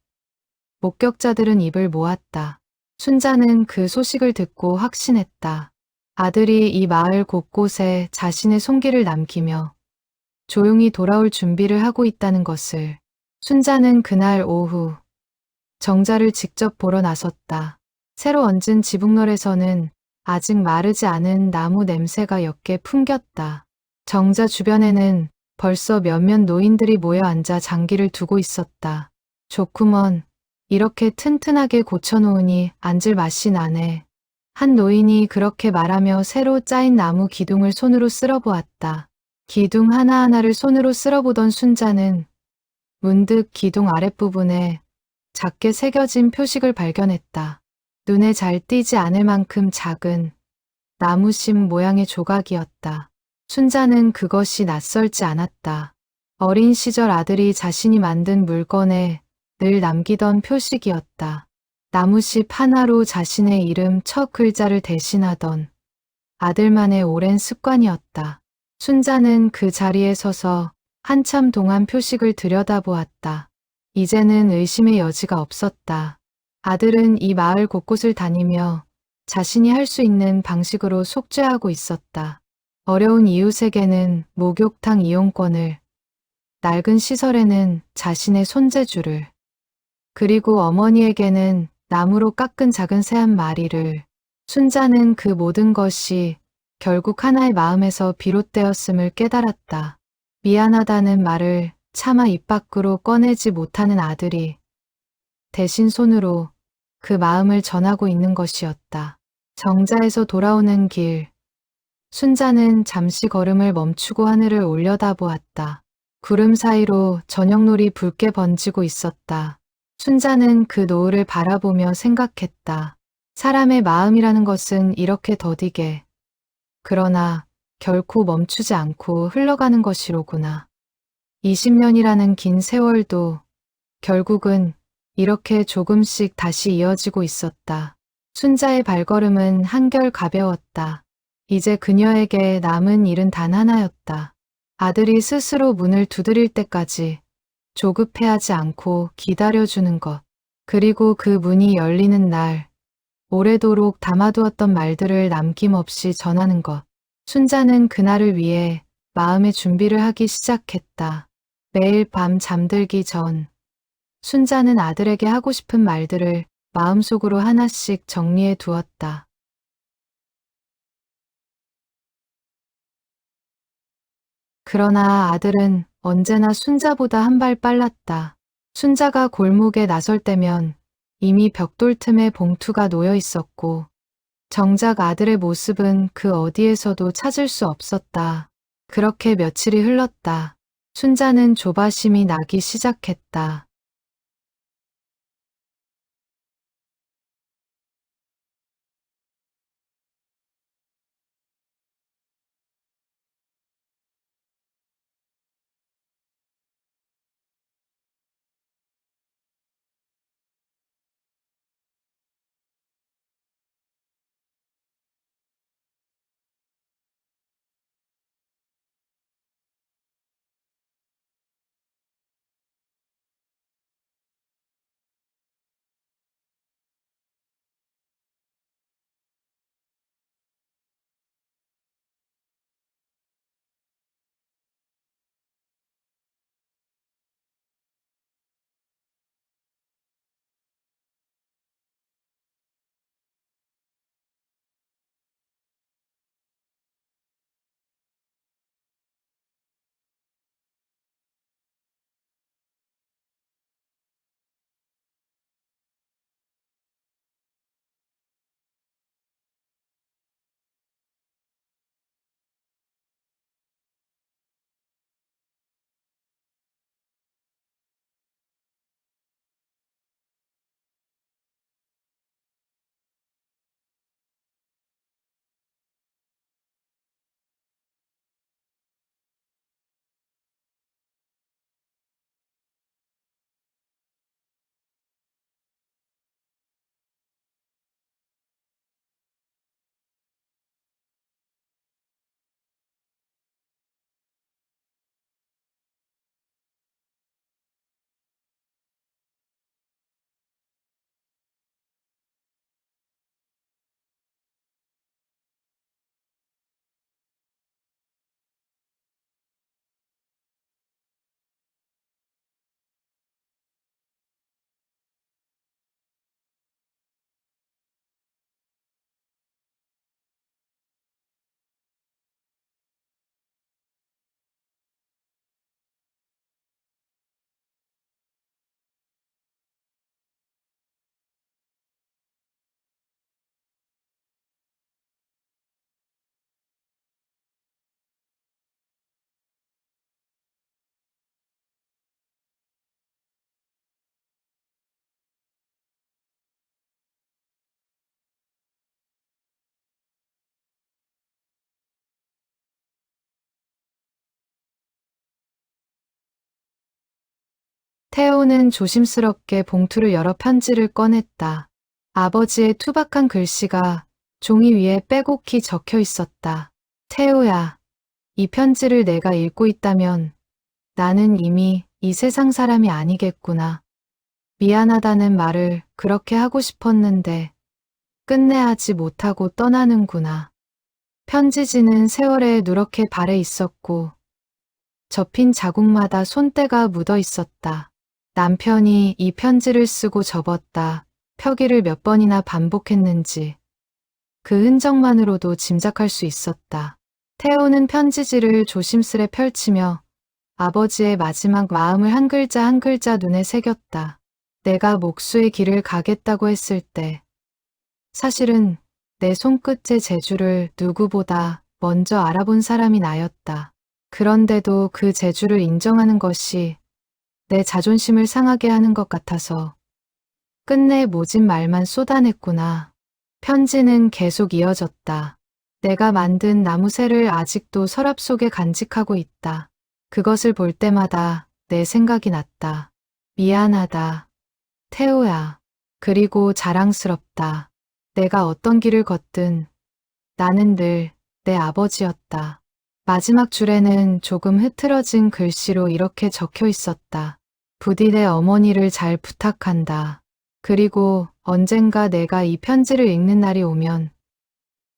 목격자들은 입을 모았다. 순자는 그 소식을 듣고 확신했다. 아들이 이 마을 곳곳에 자신의 손길을 남기며 조용히 돌아올 준비를 하고 있다는 것을. 순자는 그날 오후 정자를 직접 보러 나섰다. 새로 얹은 지붕널에서는 아직 마르지 않은 나무 냄새가 옅게 풍겼다. 정자 주변에는 벌써 몇몇 노인들이 모여 앉아 장기를 두고 있었다. 좋구먼. 이렇게 튼튼하게 고쳐놓으니 앉을 맛이 나네. 한 노인이 그렇게 말하며 새로 짜인 나무 기둥을 손으로 쓸어보았다. 기둥 하나하나를 손으로 쓸어보던 순자는 문득 기둥 아랫부분에 작게 새겨진 표식을 발견했다. 눈에 잘 띄지 않을 만큼 작은 나무심 모양의 조각이었다. 순자는 그것이 낯설지 않았다. 어린 시절 아들이 자신이 만든 물건에 늘 남기던 표식이었다. 나무십 하나로 자신의 이름 첫 글자를 대신하던 아들만의 오랜 습관이었다. 순자는 그 자리에 서서 한참 동안 표식을 들여다보았다. 이제는 의심의 여지가 없었다. 아들은 이 마을 곳곳을 다니며 자신이 할 수 있는 방식으로 속죄하고 있었다. 어려운 이웃에게는 목욕탕 이용권을, 낡은 시설에는 자신의 손재주를, 그리고 어머니에게는 나무로 깎은 작은 새 한 마리를. 순자는 그 모든 것이 결국 하나의 마음에서 비롯되었음을 깨달았다. 미안하다는 말을 차마 입 밖으로 꺼내지 못하는 아들이 대신 손으로 그 마음을 전하고 있는 것이었다. 정자에서 돌아오는 길. 순자는 잠시 걸음을 멈추고 하늘을 올려다보았다. 구름 사이로 저녁놀이 붉게 번지고 있었다. 순자는 그 노을을 바라보며 생각했다. 사람의 마음이라는 것은 이렇게 더디게, 그러나 결코 멈추지 않고 흘러가는 것이로구나. 20년이라는 긴 세월도 결국은 이렇게 조금씩 다시 이어지고 있었다. 순자의 발걸음은 한결 가벼웠다. 이제 그녀에게 남은 일은 단 하나였다. 아들이 스스로 문을 두드릴 때까지 조급해하지 않고 기다려주는 것. 그리고 그 문이 열리는 날, 오래도록 담아두었던 말들을 남김없이 전하는 것. 순자는 그날을 위해 마음의 준비를 하기 시작했다. 매일 밤 잠들기 전, 순자는 아들에게 하고 싶은 말들을 마음속으로 하나씩 정리해 두었다. 그러나 아들은 언제나 순자보다 한 발 빨랐다. 순자가 골목에 나설 때면 이미 벽돌 틈에 봉투가 놓여 있었고, 정작 아들의 모습은 그 어디에서도 찾을 수 없었다. 그렇게 며칠이 흘렀다. 순자는 조바심이 나기 시작했다. 태호는 조심스럽게 봉투를 열어 편지를 꺼냈다. 아버지의 투박한 글씨가 종이 위에 빼곡히 적혀 있었다. 태호야, 이 편지를 내가 읽고 있다면 나는 이미 이 세상 사람이 아니겠구나. 미안하다는 말을 그렇게 하고 싶었는데 끝내 하지 못하고 떠나는구나. 편지지는 세월에 누렇게 발에 있었고 접힌 자국마다 손때가 묻어 있었다. 남편이 이 편지를 쓰고 접었다. 펴기를 몇 번이나 반복했는지 그 흔적만으로도 짐작할 수 있었다. 태호는 편지지를 조심스레 펼치며 아버지의 마지막 마음을 한 글자 한 글자 눈에 새겼다. 내가 목수의 길을 가겠다고 했을 때 사실은 내 손끝의 재주를 누구보다 먼저 알아본 사람이 나였다. 그런데도 그 재주를 인정하는 것이 내 자존심을 상하게 하는 것 같아서 끝내 모진 말만 쏟아냈구나. 편지는 계속 이어졌다. 내가 만든 나무새를 아직도 서랍 속에 간직하고 있다. 그것을 볼 때마다 내 생각이 났다. 미안하다. 태호야. 그리고 자랑스럽다. 내가 어떤 길을 걷든 나는 늘 내 아버지였다. 마지막 줄에는 조금 흐트러진 글씨로 이렇게 적혀 있었다. 부디 내 어머니를 잘 부탁한다. 그리고 언젠가 내가 이 편지를 읽는 날이 오면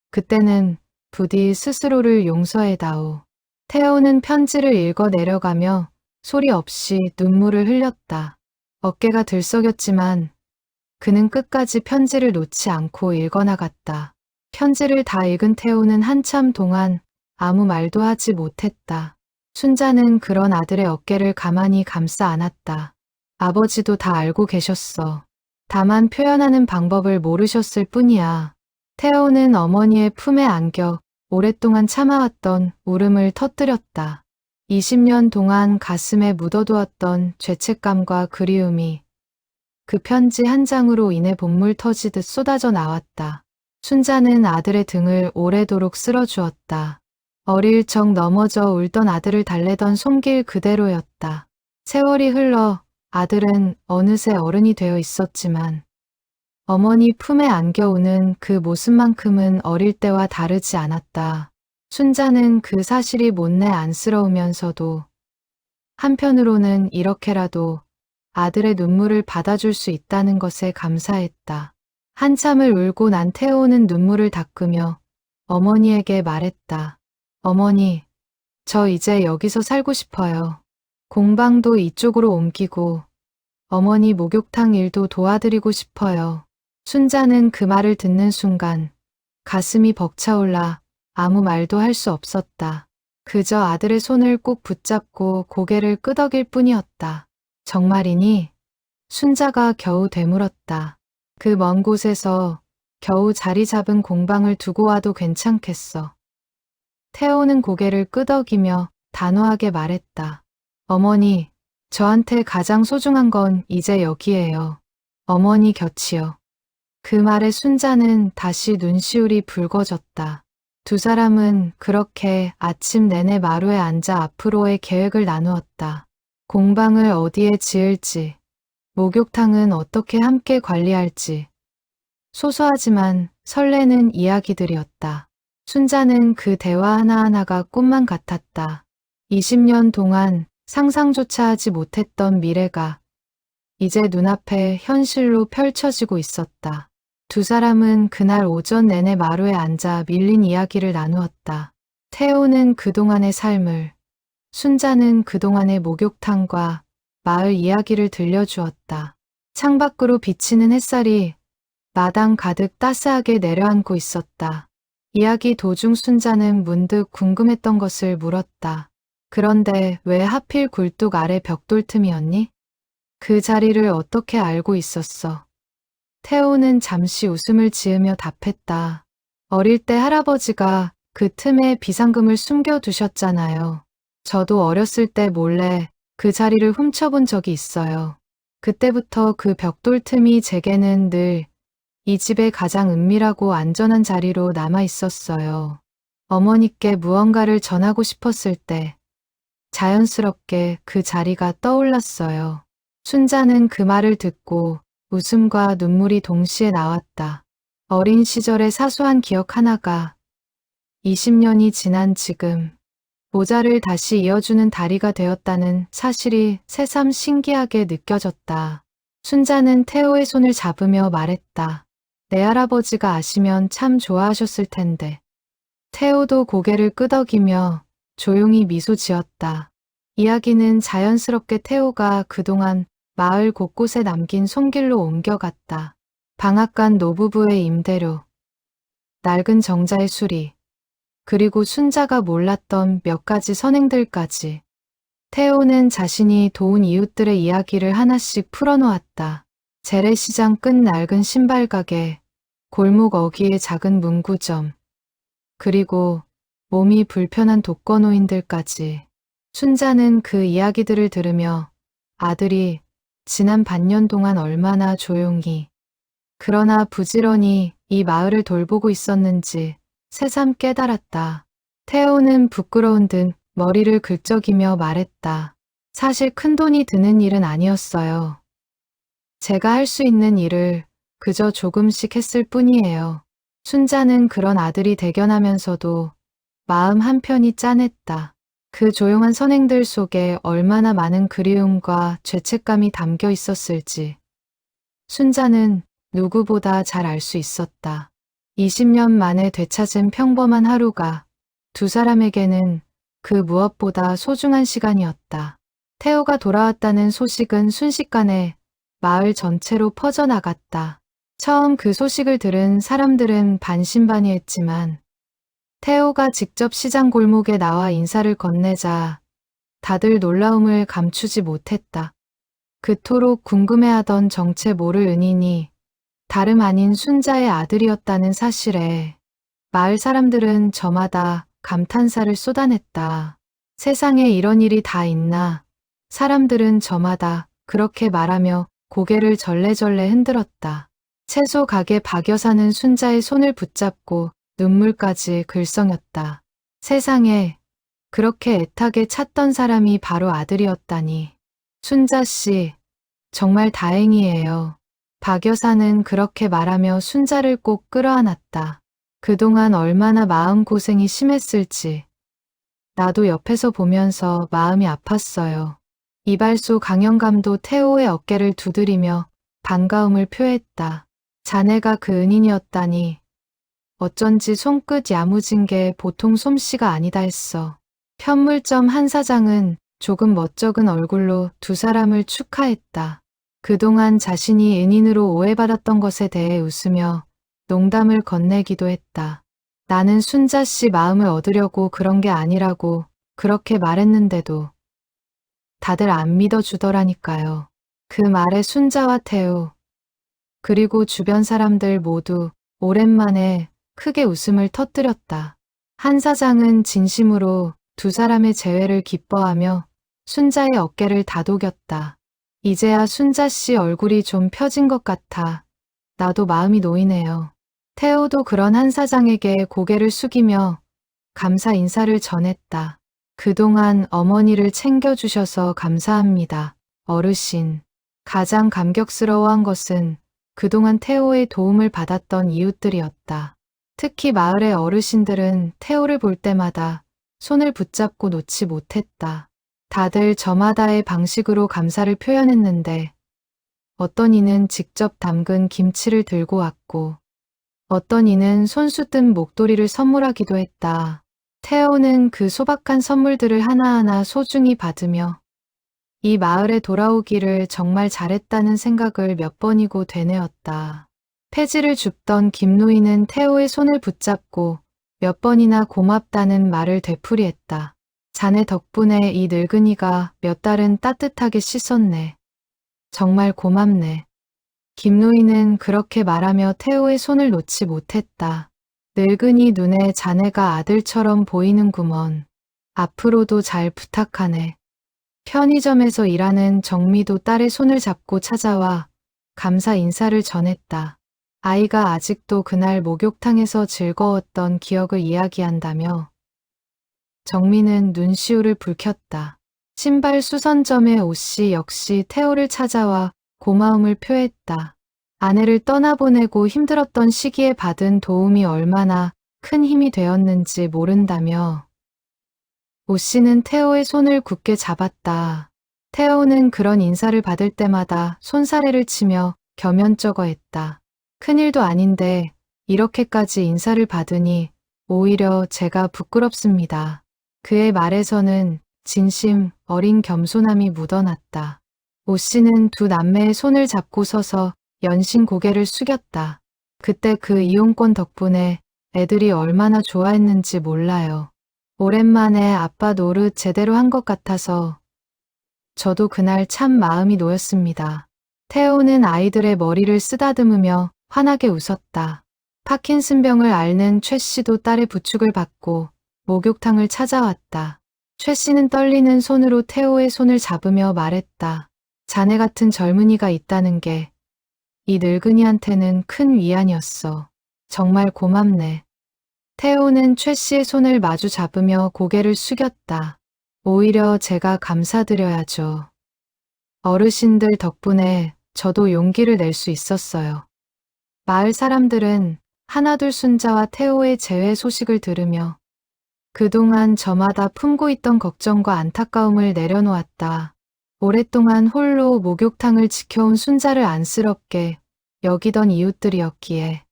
그때는 부디 스스로를 용서해다오. 태호는 편지를 읽어 내려가며 소리 없이 눈물을 흘렸다. 어깨가 들썩였지만 그는 끝까지 편지를 놓지 않고 읽어나갔다. 편지를 다 읽은 태호는 한참 동안 아무 말도 하지 못했다. 순자는 그런 아들의 어깨를 가만히 감싸 안았다. 아버지도 다 알고 계셨어. 다만 표현하는 방법을 모르셨을 뿐이야. 태호는 어머니의 품에 안겨 오랫동안 참아왔던 울음을 터뜨렸다. 20년 동안 가슴에 묻어두었던 죄책감과 그리움이 그 편지 한 장으로 인해 본물 터지듯 쏟아져 나왔다. 순자는 아들의 등을 오래도록 쓸어주었다. 어릴 적 넘어져 울던 아들을 달래던 손길 그대로였다. 세월이 흘러 아들은 어느새 어른이 되어 있었지만 어머니 품에 안겨오는 그 모습만큼은 어릴 때와 다르지 않았다. 순자는 그 사실이 못내 안쓰러우면서도 한편으로는 이렇게라도 아들의 눈물을 받아줄 수 있다는 것에 감사했다. 한참을 울고 난 태호는 눈물을 닦으며 어머니에게 말했다. 어머니, 저 이제 여기서 살고 싶어요. 공방도 이쪽으로 옮기고 어머니 목욕탕 일도 도와드리고 싶어요. 순자는 그 말을 듣는 순간 가슴이 벅차올라 아무 말도 할 수 없었다. 그저 아들의 손을 꼭 붙잡고 고개를 끄덕일 뿐이었다. 정말이니? 순자가 겨우 되물었다. 그 먼 곳에서 겨우 자리 잡은 공방을 두고 와도 괜찮겠어. 태호는 고개를 끄덕이며 단호하게 말했다. 어머니, 저한테 가장 소중한 건 이제 여기예요. 어머니 곁이요. 그 말에 순자는 다시 눈시울이 붉어졌다. 두 사람은 그렇게 아침 내내 마루에 앉아 앞으로의 계획을 나누었다. 공방을 어디에 지을지, 목욕탕은 어떻게 함께 관리할지. 소소하지만 설레는 이야기들이었다. 순자는 그 대화 하나하나가 꿈만 같았다. 20년 동안 상상조차 하지 못했던 미래가 이제 눈앞에 현실로 펼쳐지고 있었다. 두 사람은 그날 오전 내내 마루에 앉아 밀린 이야기를 나누었다. 태호는 그동안의 삶을, 순자는 그동안의 목욕탕과 마을 이야기를 들려주었다. 창밖으로 비치는 햇살이 마당 가득 따스하게 내려앉고 있었다. 이야기 도중 순자는 문득 궁금했던 것을 물었다. 그런데 왜 하필 굴뚝 아래 벽돌 틈이었니? 그 자리를 어떻게 알고 있었어? 태호는 잠시 웃음을 지으며 답했다. 어릴 때 할아버지가 그 틈에 비상금을 숨겨두셨잖아요. 저도 어렸을 때 몰래 그 자리를 훔쳐본 적이 있어요. 그때부터 그 벽돌 틈이 제게는 늘 이 집의 가장 은밀하고 안전한 자리로 남아 있었어요. 어머니께 무언가를 전하고 싶었을 때 자연스럽게 그 자리가 떠올랐어요. 순자는 그 말을 듣고 웃음과 눈물이 동시에 나왔다. 어린 시절의 사소한 기억 하나가 20년이 지난 지금 모자를 다시 이어주는 다리가 되었다는 사실이 새삼 신기하게 느껴졌다. 순자는 태호의 손을 잡으며 말했다. 내 할아버지가 아시면 참 좋아하셨을 텐데. 태호도 고개를 끄덕이며 조용히 미소 지었다. 이야기는 자연스럽게 태호가 그동안 마을 곳곳에 남긴 손길로 옮겨갔다. 방앗간 노부부의 임대료, 낡은 정자의 수리, 그리고 순자가 몰랐던 몇 가지 선행들까지. 태호는 자신이 도운 이웃들의 이야기를 하나씩 풀어놓았다. 재래시장 끝 낡은 신발 가게, 골목 어귀의 작은 문구점, 그리고 몸이 불편한 독거노인들까지. 순자는 그 이야기들을 들으며 아들이 지난 반년 동안 얼마나 조용히, 그러나 부지런히 이 마을을 돌보고 있었는지 새삼 깨달았다. 태호는 부끄러운 듯 머리를 긁적이며 말했다. 사실 큰돈이 드는 일은 아니었어요. 제가 할 수 있는 일을 그저 조금씩 했을 뿐이에요. 순자는 그런 아들이 대견하면서도 마음 한편이 짠했다. 그 조용한 선행들 속에 얼마나 많은 그리움과 죄책감이 담겨 있었을지. 순자는 누구보다 잘 알 수 있었다. 20년 만에 되찾은 평범한 하루가 두 사람에게는 그 무엇보다 소중한 시간이었다. 태호가 돌아왔다는 소식은 순식간에 마을 전체로 퍼져나갔다. 처음 그 소식을 들은 사람들은 반신반의했지만 태호가 직접 시장 골목에 나와 인사를 건네자 다들 놀라움을 감추지 못했다. 그토록 궁금해하던 정체 모를 은인이 다름 아닌 순자의 아들이었다는 사실에 마을 사람들은 저마다 감탄사를 쏟아냈다. 세상에 이런 일이 다 있나? 사람들은 저마다 그렇게 말하며 고개를 절레절레 흔들었다. 채소 가게 박 여사는 순자의 손을 붙잡고 눈물까지 글썽였다. 세상에 그렇게 애타게 찾던 사람이 바로 아들이었다니. 순자 씨, 정말 다행이에요. 박 여사는 그렇게 말하며 순자를 꼭 끌어안았다. 그동안 얼마나 마음고생이 심했을지 나도 옆에서 보면서 마음이 아팠어요. 이발소 강영감도 태호의 어깨를 두드리며 반가움을 표했다. 자네가 그 은인이었다니 어쩐지 손끝 야무진 게 보통 솜씨가 아니다 했어. 편물점 한 사장은 조금 멋쩍은 얼굴로 두 사람을 축하했다. 그동안 자신이 은인으로 오해받았던 것에 대해 웃으며 농담을 건네기도 했다. 나는 순자 씨 마음을 얻으려고 그런 게 아니라고 그렇게 말했는데도 다들 안 믿어주더라니까요. 그 말에 순자와 태우 그리고 주변 사람들 모두 오랜만에 크게 웃음을 터뜨렸다. 한 사장은 진심으로 두 사람의 재회를 기뻐하며 순자의 어깨를 다독였다. 이제야 순자 씨 얼굴이 좀 펴진 것 같아 나도 마음이 놓이네요. 태호도 그런 한 사장에게 고개를 숙이며 감사 인사를 전했다. 그동안 어머니를 챙겨주셔서 감사합니다. 어르신. 가장 감격스러워한 것은 그동안 태호의 도움을 받았던 이웃들이었다. 특히 마을의 어르신들은 태호를 볼 때마다 손을 붙잡고 놓지 못했다. 다들 저마다의 방식으로 감사를 표현했는데 어떤 이는 직접 담근 김치를 들고 왔고 어떤 이는 손수 뜬 목도리를 선물하기도 했다. 태호는 그 소박한 선물들을 하나하나 소중히 받으며 이 마을에 돌아오기를 정말 잘했다는 생각을 몇 번이고 되뇌었다. 폐지를 줍던 김노인은 태호의 손을 붙잡고 몇 번이나 고맙다는 말을 되풀이했다. 자네 덕분에 이 늙은이가 몇 달은 따뜻하게 씻었네. 정말 고맙네. 김노인은 그렇게 말하며 태호의 손을 놓지 못했다. 늙은이 눈에 자네가 아들처럼 보이는구먼. 앞으로도 잘 부탁하네. 편의점에서 일하는 정미도 딸의 손을 잡고 찾아와 감사 인사를 전했다. 아이가 아직도 그날 목욕탕에서 즐거웠던 기억을 이야기한다며 정미는 눈시울을 붉혔다. 신발 수선점의 오씨 역시 태호를 찾아와 고마움을 표했다. 아내를 떠나보내고 힘들었던 시기에 받은 도움이 얼마나 큰 힘이 되었는지 모른다며 오씨는 태호의 손을 굳게 잡았다. 태호는 그런 인사를 받을 때마다 손사래를 치며 겸연쩍어했다. 큰일도 아닌데 이렇게까지 인사를 받으니 오히려 제가 부끄럽습니다. 그의 말에서는 진심 어린 겸손함이 묻어났다. 오씨는 두 남매의 손을 잡고 서서 연신 고개를 숙였다. 그때 그 이용권 덕분에 애들이 얼마나 좋아했는지 몰라요. 오랜만에 아빠 노릇 제대로 한 것 같아서 저도 그날 참 마음이 놓였습니다. 태호는 아이들의 머리를 쓰다듬으며 환하게 웃었다. 파킨슨병을 앓는 최 씨도 딸의 부축을 받고 목욕탕을 찾아왔다. 최 씨는 떨리는 손으로 태호의 손을 잡으며 말했다. 자네 같은 젊은이가 있다는 게 이 늙은이한테는 큰 위안이었어. 정말 고맙네. 태호는 최 씨의 손을 마주 잡으며 고개를 숙였다. 오히려 제가 감사드려야죠. 어르신들 덕분에 저도 용기를 낼 수 있었어요. 마을 사람들은 하나둘 순자와 태호의 재회 소식을 들으며 그동안 저마다 품고 있던 걱정과 안타까움을 내려놓았다. 오랫동안 홀로 목욕탕을 지켜온 순자를 안쓰럽게 여기던 이웃들이었기에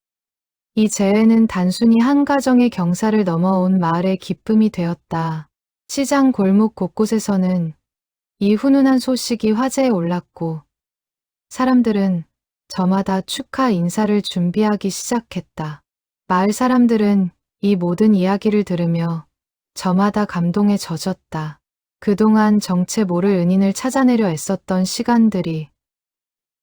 이 재회는 단순히 한 가정의 경사를 넘어온 마을의 기쁨이 되었다. 시장 골목 곳곳에서는 이 훈훈한 소식이 화제에 올랐고 사람들은 저마다 축하 인사를 준비하기 시작했다. 마을 사람들은 이 모든 이야기를 들으며 저마다 감동에 젖었다. 그동안 정체 모를 은인을 찾아내려 애썼던 시간들이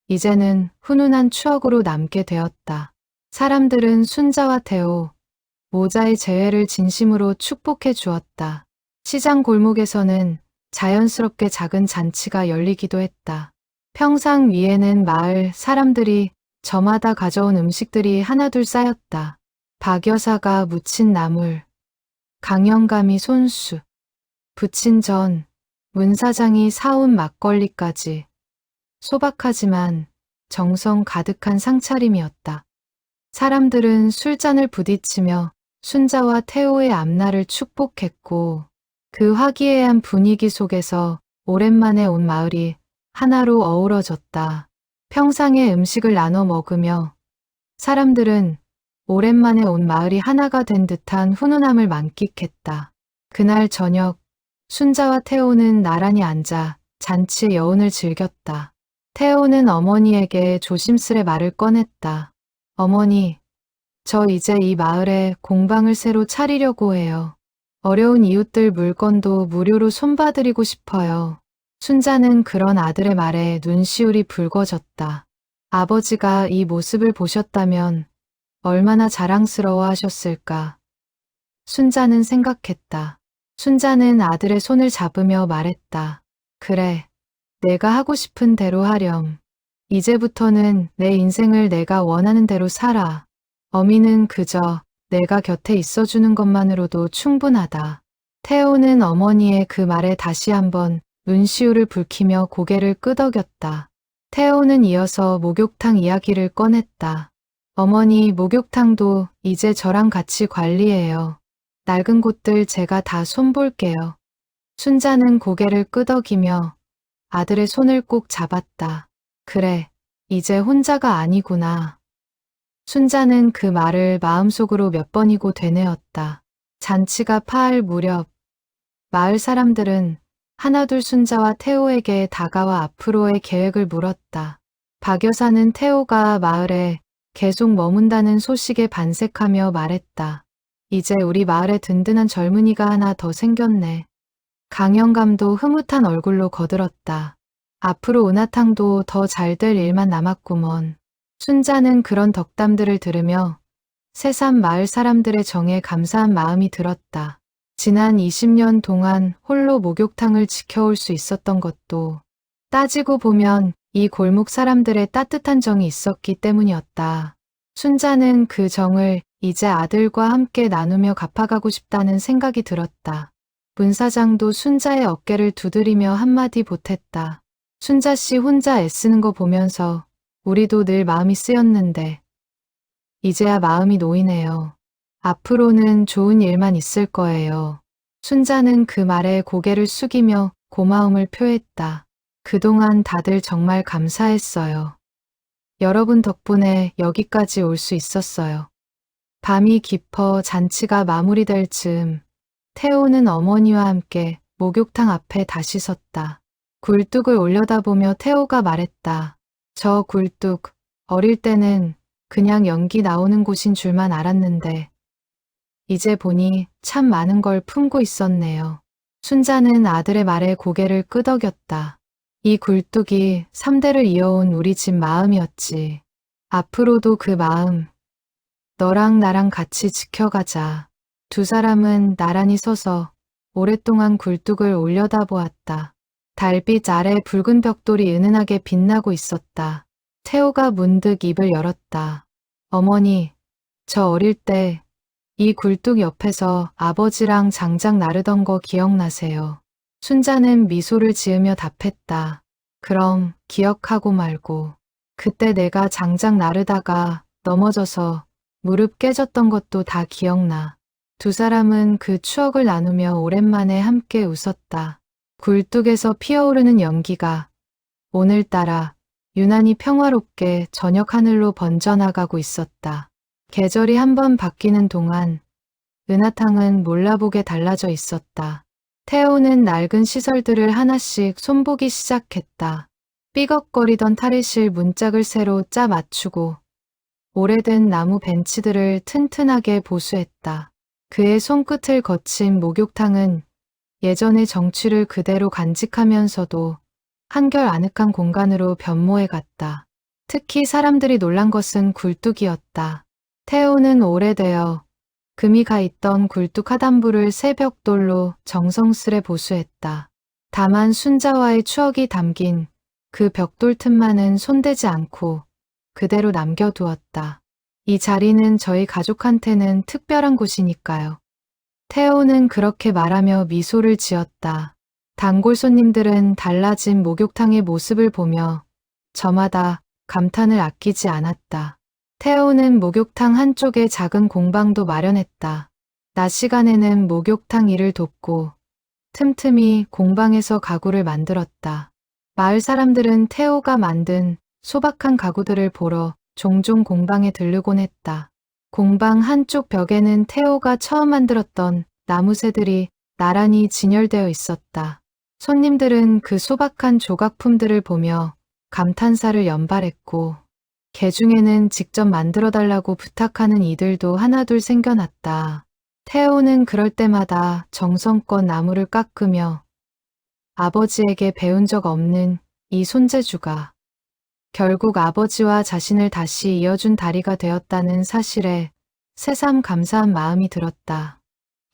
이제는 훈훈한 추억으로 남게 되었다. 사람들은 순자와 태호, 모자의 재회를 진심으로 축복해 주었다. 시장 골목에서는 자연스럽게 작은 잔치가 열리기도 했다. 평상 위에는 마을 사람들이 저마다 가져온 음식들이 하나둘 쌓였다. 박 여사가 무친 나물, 강영감이 손수, 부친 전, 문 사장이 사온 막걸리까지 소박하지만 정성 가득한 상차림이었다. 사람들은 술잔을 부딪히며 순자와 태호의 앞날을 축복했고 그 화기애애한 분위기 속에서 오랜만에 온 마을이 하나로 어우러졌다. 평상의 음식을 나눠 먹으며 사람들은 오랜만에 온 마을이 하나가 된 듯한 훈훈함을 만끽했다. 그날 저녁 순자와 태호는 나란히 앉아 잔치의 여운을 즐겼다. 태호는 어머니에게 조심스레 말을 꺼냈다. 어머니, 저 이제 이 마을에 공방을 새로 차리려고 해요. 어려운 이웃들 물건도 무료로 손봐드리고 싶어요. 순자는 그런 아들의 말에 눈시울이 붉어졌다. 아버지가 이 모습을 보셨다면 얼마나 자랑스러워 하셨을까. 순자는 생각했다. 순자는 아들의 손을 잡으며 말했다. 그래, 내가 하고 싶은 대로 하렴. 이제부터는 내 인생을 내가 원하는 대로 살아. 어미는 그저 내가 곁에 있어주는 것만으로도 충분하다. 태호는 어머니의 그 말에 다시 한번 눈시울을 붉히며 고개를 끄덕였다. 태호는 이어서 목욕탕 이야기를 꺼냈다. 어머니, 목욕탕도 이제 저랑 같이 관리해요. 낡은 곳들 제가 다 손볼게요. 순자는 고개를 끄덕이며 아들의 손을 꼭 잡았다. 그래, 이제 혼자가 아니구나. 순자는 그 말을 마음속으로 몇 번이고 되뇌었다. 잔치가 파할 무렵 마을 사람들은 하나둘 순자와 태호에게 다가와 앞으로의 계획을 물었다. 박 여사는 태호가 마을에 계속 머문다는 소식에 반색하며 말했다. 이제 우리 마을에 든든한 젊은이가 하나 더 생겼네. 강영감도 흐뭇한 얼굴로 거들었다. 앞으로 은하탕도 더 잘 될 일만 남았구먼. 순자는 그런 덕담들을 들으며 새삼 마을 사람들의 정에 감사한 마음이 들었다. 지난 20년 동안 홀로 목욕탕을 지켜올 수 있었던 것도 따지고 보면 이 골목 사람들의 따뜻한 정이 있었기 때문이었다. 순자는 그 정을 이제 아들과 함께 나누며 갚아가고 싶다는 생각이 들었다. 문사장도 순자의 어깨를 두드리며 한마디 보탰다. 순자씨 혼자 애쓰는 거 보면서 우리도 늘 마음이 쓰였는데 이제야 마음이 놓이네요. 앞으로는 좋은 일만 있을 거예요. 순자는 그 말에 고개를 숙이며 고마움을 표했다. 그동안 다들 정말 감사했어요. 여러분 덕분에 여기까지 올 수 있었어요. 밤이 깊어 잔치가 마무리될 즈음 태호는 어머니와 함께 목욕탕 앞에 다시 섰다. 굴뚝을 올려다보며 태호가 말했다. 저 굴뚝, 어릴 때는 그냥 연기 나오는 곳인 줄만 알았는데 이제 보니 참 많은 걸 품고 있었네요. 순자는 아들의 말에 고개를 끄덕였다. 이 굴뚝이 3대를 이어온 우리 집 마음이었지. 앞으로도 그 마음, 너랑 나랑 같이 지켜가자. 두 사람은 나란히 서서 오랫동안 굴뚝을 올려다보았다. 달빛 아래 붉은 벽돌이 은은하게 빛나고 있었다. 태호가 문득 입을 열었다. 어머니, 저 어릴 때 이 굴뚝 옆에서 아버지랑 장작 나르던 거 기억나세요? 순자는 미소를 지으며 답했다. 그럼 기억하고 말고. 그때 내가 장작 나르다가 넘어져서 무릎 깨졌던 것도 다 기억나. 두 사람은 그 추억을 나누며 오랜만에 함께 웃었다. 굴뚝에서 피어오르는 연기가 오늘따라 유난히 평화롭게 저녁 하늘로 번져나가고 있었다. 계절이 한번 바뀌는 동안 은하탕은 몰라보게 달라져 있었다. 태호는 낡은 시설들을 하나씩 손보기 시작했다. 삐걱거리던 탈의실 문짝을 새로 짜 맞추고 오래된 나무 벤치들을 튼튼하게 보수했다. 그의 손끝을 거친 목욕탕은 예전의 정취를 그대로 간직하면서도 한결 아늑한 공간으로 변모해 갔다. 특히 사람들이 놀란 것은 굴뚝이었다. 태호는 오래되어 금이 가 있던 굴뚝 하단부를 새 벽돌로 정성스레 보수했다. 다만 순자와의 추억이 담긴 그 벽돌 틈만은 손대지 않고 그대로 남겨두었다. 이 자리는 저희 가족한테는 특별한 곳이니까요. 태호는 그렇게 말하며 미소를 지었다. 단골 손님들은 달라진 목욕탕의 모습을 보며 저마다 감탄을 아끼지 않았다. 태호는 목욕탕 한쪽에 작은 공방도 마련했다. 낮 시간에는 목욕탕 일을 돕고 틈틈이 공방에서 가구를 만들었다. 마을 사람들은 태호가 만든 소박한 가구들을 보러 종종 공방에 들르곤 했다. 공방 한쪽 벽에는 태호가 처음 만들었던 나무새들이 나란히 진열되어 있었다. 손님들은 그 소박한 조각품들을 보며 감탄사를 연발했고 개중에는 직접 만들어달라고 부탁하는 이들도 하나둘 생겨났다. 태호는 그럴 때마다 정성껏 나무를 깎으며 아버지에게 배운 적 없는 이 손재주가 결국 아버지와 자신을 다시 이어준 다리가 되었다는 사실에 새삼 감사한 마음이 들었다.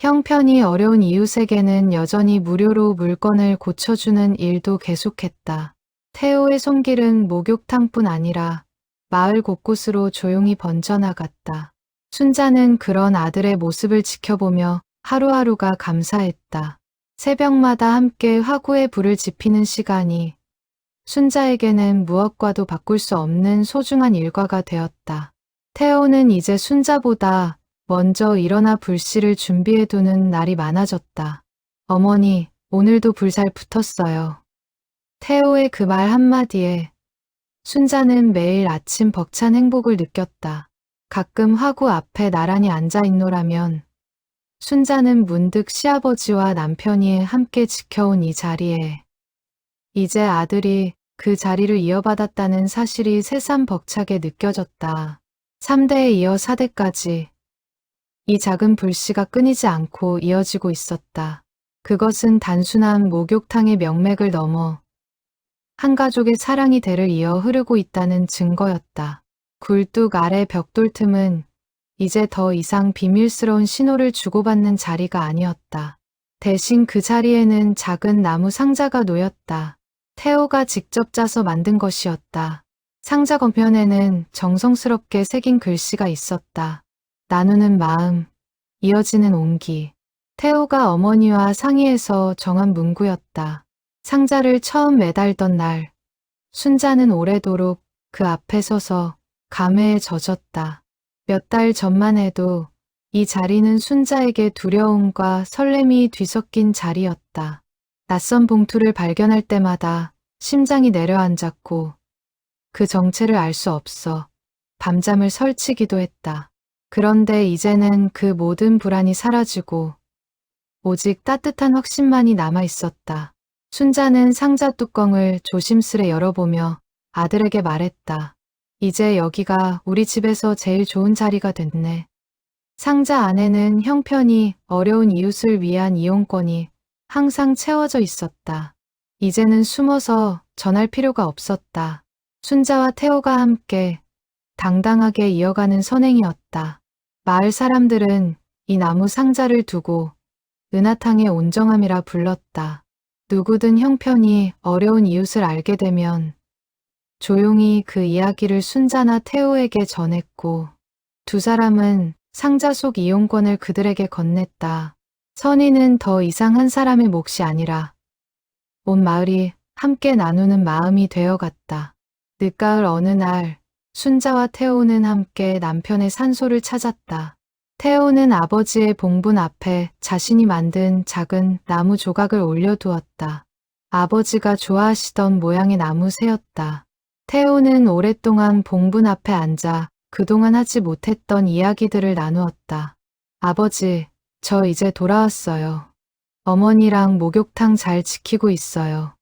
형편이 어려운 이웃에게는 여전히 무료로 물건을 고쳐주는 일도 계속했다. 태호의 손길은 목욕탕뿐 아니라 마을 곳곳으로 조용히 번져나갔다. 순자는 그런 아들의 모습을 지켜보며 하루하루가 감사했다. 새벽마다 함께 화구에 불을 지피는 시간이 순자에게는 무엇과도 바꿀 수 없는 소중한 일과가 되었다. 태호는 이제 순자보다 먼저 일어나 불씨를 준비해두는 날이 많아졌다. 어머니, 오늘도 불 잘 붙었어요. 태호의 그 말 한마디에 순자는 매일 아침 벅찬 행복을 느꼈다. 가끔 화구 앞에 나란히 앉아있노라면 순자는 문득 시아버지와 남편이 함께 지켜온 이 자리에 이제 아들이 그 자리를 이어받았다는 사실이 새삼 벅차게 느껴졌다. 3대에 이어 4대까지 이 작은 불씨가 끊이지 않고 이어지고 있었다. 그것은 단순한 목욕탕의 명맥을 넘어 한 가족의 사랑이 대를 이어 흐르고 있다는 증거였다. 굴뚝 아래 벽돌 틈은 이제 더 이상 비밀스러운 신호를 주고받는 자리가 아니었다. 대신 그 자리에는 작은 나무 상자가 놓였다. 태호가 직접 짜서 만든 것이었다. 상자 겉면에는 정성스럽게 새긴 글씨가 있었다. 나누는 마음, 이어지는 온기. 태호가 어머니와 상의해서 정한 문구였다. 상자를 처음 매달던 날, 순자는 오래도록 그 앞에 서서 감회에 젖었다. 몇 달 전만 해도 이 자리는 순자에게 두려움과 설렘이 뒤섞인 자리였다. 낯선 봉투를 발견할 때마다 심장이 내려앉았고 그 정체를 알 수 없어 밤잠을 설치기도 했다. 그런데 이제는 그 모든 불안이 사라지고 오직 따뜻한 확신만이 남아 있었다. 순자는 상자 뚜껑을 조심스레 열어보며 아들에게 말했다. 이제 여기가 우리 집에서 제일 좋은 자리가 됐네. 상자 안에는 형편이 어려운 이웃을 위한 이용권이 항상 채워져 있었다. 이제는 숨어서 전할 필요가 없었다. 순자와 태호가 함께 당당하게 이어가는 선행이었다. 마을 사람들은 이 나무 상자를 두고 은하탕의 온정함이라 불렀다. 누구든 형편이 어려운 이웃을 알게 되면 조용히 그 이야기를 순자나 태호에게 전했고 두 사람은 상자 속 이용권을 그들에게 건넸다. 선의는 더 이상 한 사람의 몫이 아니라 온 마을이 함께 나누는 마음이 되어갔다. 늦가을 어느 날 순자와 태호는 함께 남편의 산소를 찾았다. 태호는 아버지의 봉분 앞에 자신이 만든 작은 나무 조각을 올려두었다. 아버지가 좋아하시던 모양의 나무새였다. 태호는 오랫동안 봉분 앞에 앉아 그동안 하지 못했던 이야기들을 나누었다. 아버지, 저 이제 돌아왔어요. 어머니랑 목욕탕 잘 지키고 있어요.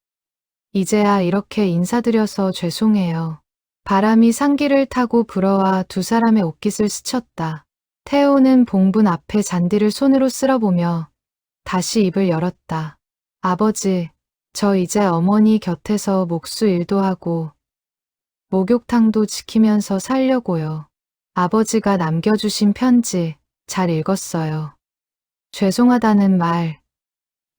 이제야 이렇게 인사드려서 죄송해요. 바람이 상기를 타고 불어와 두 사람의 옷깃을 스쳤다. 태호는 봉분 앞에 잔디를 손으로 쓸어보며 다시 입을 열었다. 아버지, 저 이제 어머니 곁에서 목수 일도 하고 목욕탕도 지키면서 살려고요. 아버지가 남겨주신 편지 잘 읽었어요. 죄송하다는 말,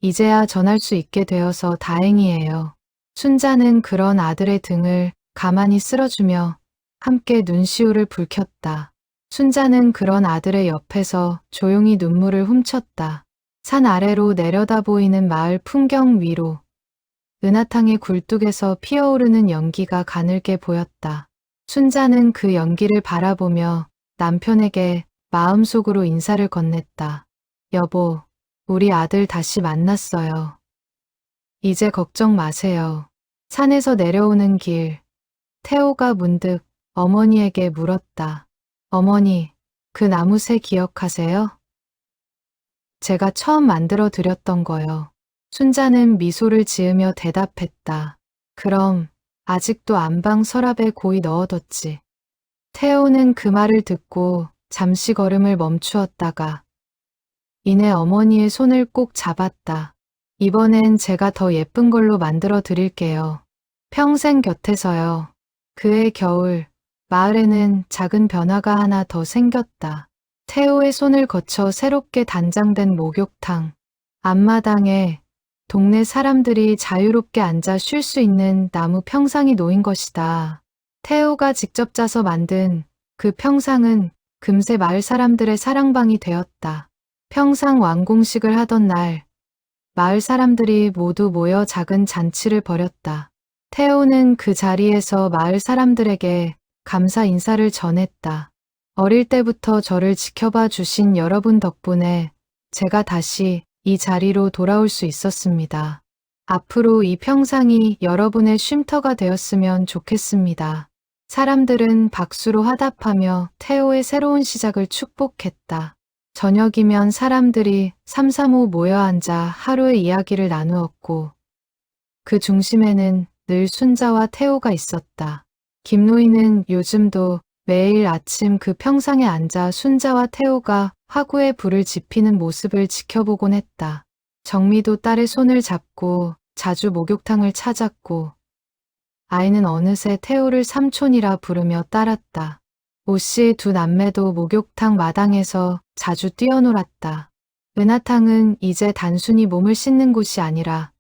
이제야 전할 수 있게 되어서 다행이에요. 순자는 그런 아들의 등을 가만히 쓸어주며 함께 눈시울을 붉혔다. 순자는 그런 아들의 옆에서 조용히 눈물을 훔쳤다. 산 아래로 내려다 보이는 마을 풍경 위로 은하탕의 굴뚝에서 피어오르는 연기가 가늘게 보였다. 순자는 그 연기를 바라보며 남편에게 마음속으로 인사를 건넸다. 여보, 우리 아들 다시 만났어요. 이제 걱정 마세요. 산에서 내려오는 길, 태호가 문득 어머니에게 물었다. 어머니, 그 나무새 기억하세요? 제가 처음 만들어 드렸던 거요. 순자는 미소를 지으며 대답했다. 그럼 아직도 안방 서랍에 고이 넣어뒀지. 태호는 그 말을 듣고 잠시 걸음을 멈추었다가 이내 어머니의 손을 꼭 잡았다. 이번엔 제가 더 예쁜 걸로 만들어 드릴게요. 평생 곁에서요. 그해 겨울, 마을에는 작은 변화가 하나 더 생겼다. 태호의 손을 거쳐 새롭게 단장된 목욕탕. 앞마당에 동네 사람들이 자유롭게 앉아 쉴 수 있는 나무 평상이 놓인 것이다. 태호가 직접 짜서 만든 그 평상은 금세 마을 사람들의 사랑방이 되었다. 평상 완공식을 하던 날, 마을 사람들이 모두 모여 작은 잔치를 벌였다. 태호는 그 자리에서 마을 사람들에게 감사 인사를 전했다. 어릴 때부터 저를 지켜봐 주신 여러분 덕분에 제가 다시 이 자리로 돌아올 수 있었습니다. 앞으로 이 평상이 여러분의 쉼터가 되었으면 좋겠습니다. 사람들은 박수로 화답하며 태호의 새로운 시작을 축복했다. 저녁이면 사람들이 삼삼오오 모여 앉아 하루의 이야기를 나누었고 그 중심에는 늘 순자와 태호가 있었다. 김노인은 요즘도 매일 아침 그 평상에 앉아 순자와 태호가 화구에 불을 지피는 모습을 지켜보곤 했다. 정미도 딸의 손을 잡고 자주 목욕탕을 찾았고 아이는 어느새 태호를 삼촌이라 부르며 따랐다. 오씨의 두 남매도 목욕탕 마당에서 자주 뛰어놀았다. 은하탕은 이제 단순히 몸을 씻는 곳이 아니라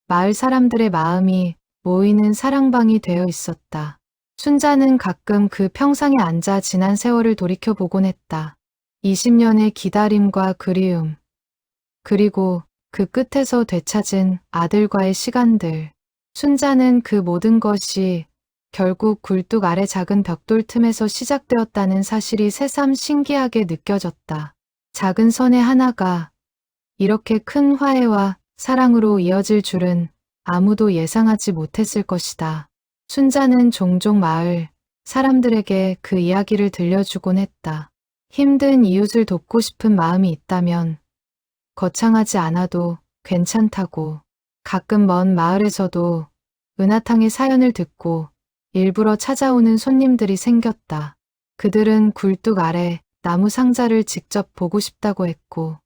마을 사람들의 마음이 모이는 사랑방이 되어 있었다. 순자는 가끔 그 평상에 앉아 지난 세월을 돌이켜보곤 했다. 20년의 기다림과 그리움, 그리고 그 끝에서 되찾은 아들과의 시간들. 순자는 그 모든 것이 결국 굴뚝 아래 작은 벽돌 틈에서 시작되었다는 사실이 새삼 신기하게 느껴졌다. 작은 선의 하나가 이렇게 큰 화해와 사랑으로 이어질 줄은 아무도 예상하지 못했을 것이다. 순자는 종종 마을 사람들에게 그 이야기를 들려주곤 했다. 힘든 이웃을 돕고 싶은 마음이 있다면 거창하지 않아도 괜찮다고. 가끔 먼 마을에서도 은하탕의 사연을 듣고 일부러 찾아오는 손님들이 생겼다. 그들은 굴뚝 아래 나무 상자를 직접 보고 싶다고 했고,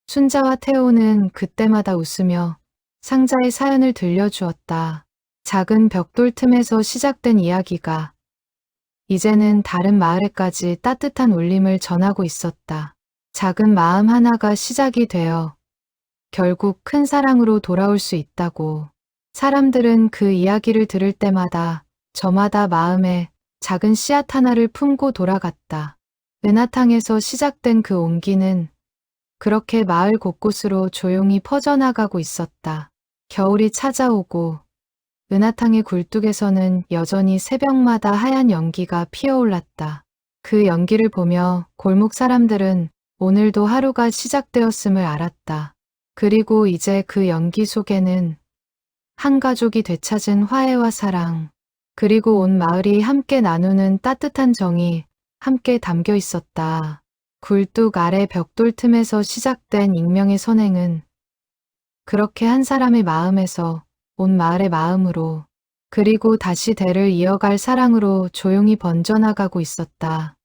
순자와 태호는 그때마다 웃으며 상자의 사연을 들려주었다. 작은 벽돌 틈에서 시작된 이야기가 이제는 다른 마을에까지 따뜻한 울림을 전하고 있었다. 작은 마음 하나가 시작이 되어 결국 큰 사랑으로 돌아올 수 있다고. 사람들은 그 이야기를 들을 때마다 저마다 마음에 작은 씨앗 하나를 품고 돌아갔다. 은하탕에서 시작된 그 온기는 그렇게 마을 곳곳으로 조용히 퍼져나가고 있었다. 겨울이 찾아오고 은하탕의 굴뚝에서는 여전히 새벽마다 하얀 연기가 피어올랐다. 그 연기를 보며 골목 사람들은 오늘도 하루가 시작되었음을 알았다. 그리고 이제 그 연기 속에는 한 가족이 되찾은 화해와 사랑, 그리고 온 마을이 함께 나누는 따뜻한 정이 함께 담겨 있었다. 굴뚝 아래 벽돌 틈에서 시작된 익명의 선행은 그렇게 한 사람의 마음에서 온 마을의 마음으로, 그리고 다시 대를 이어갈 사랑으로 조용히 번져나가고 있었다.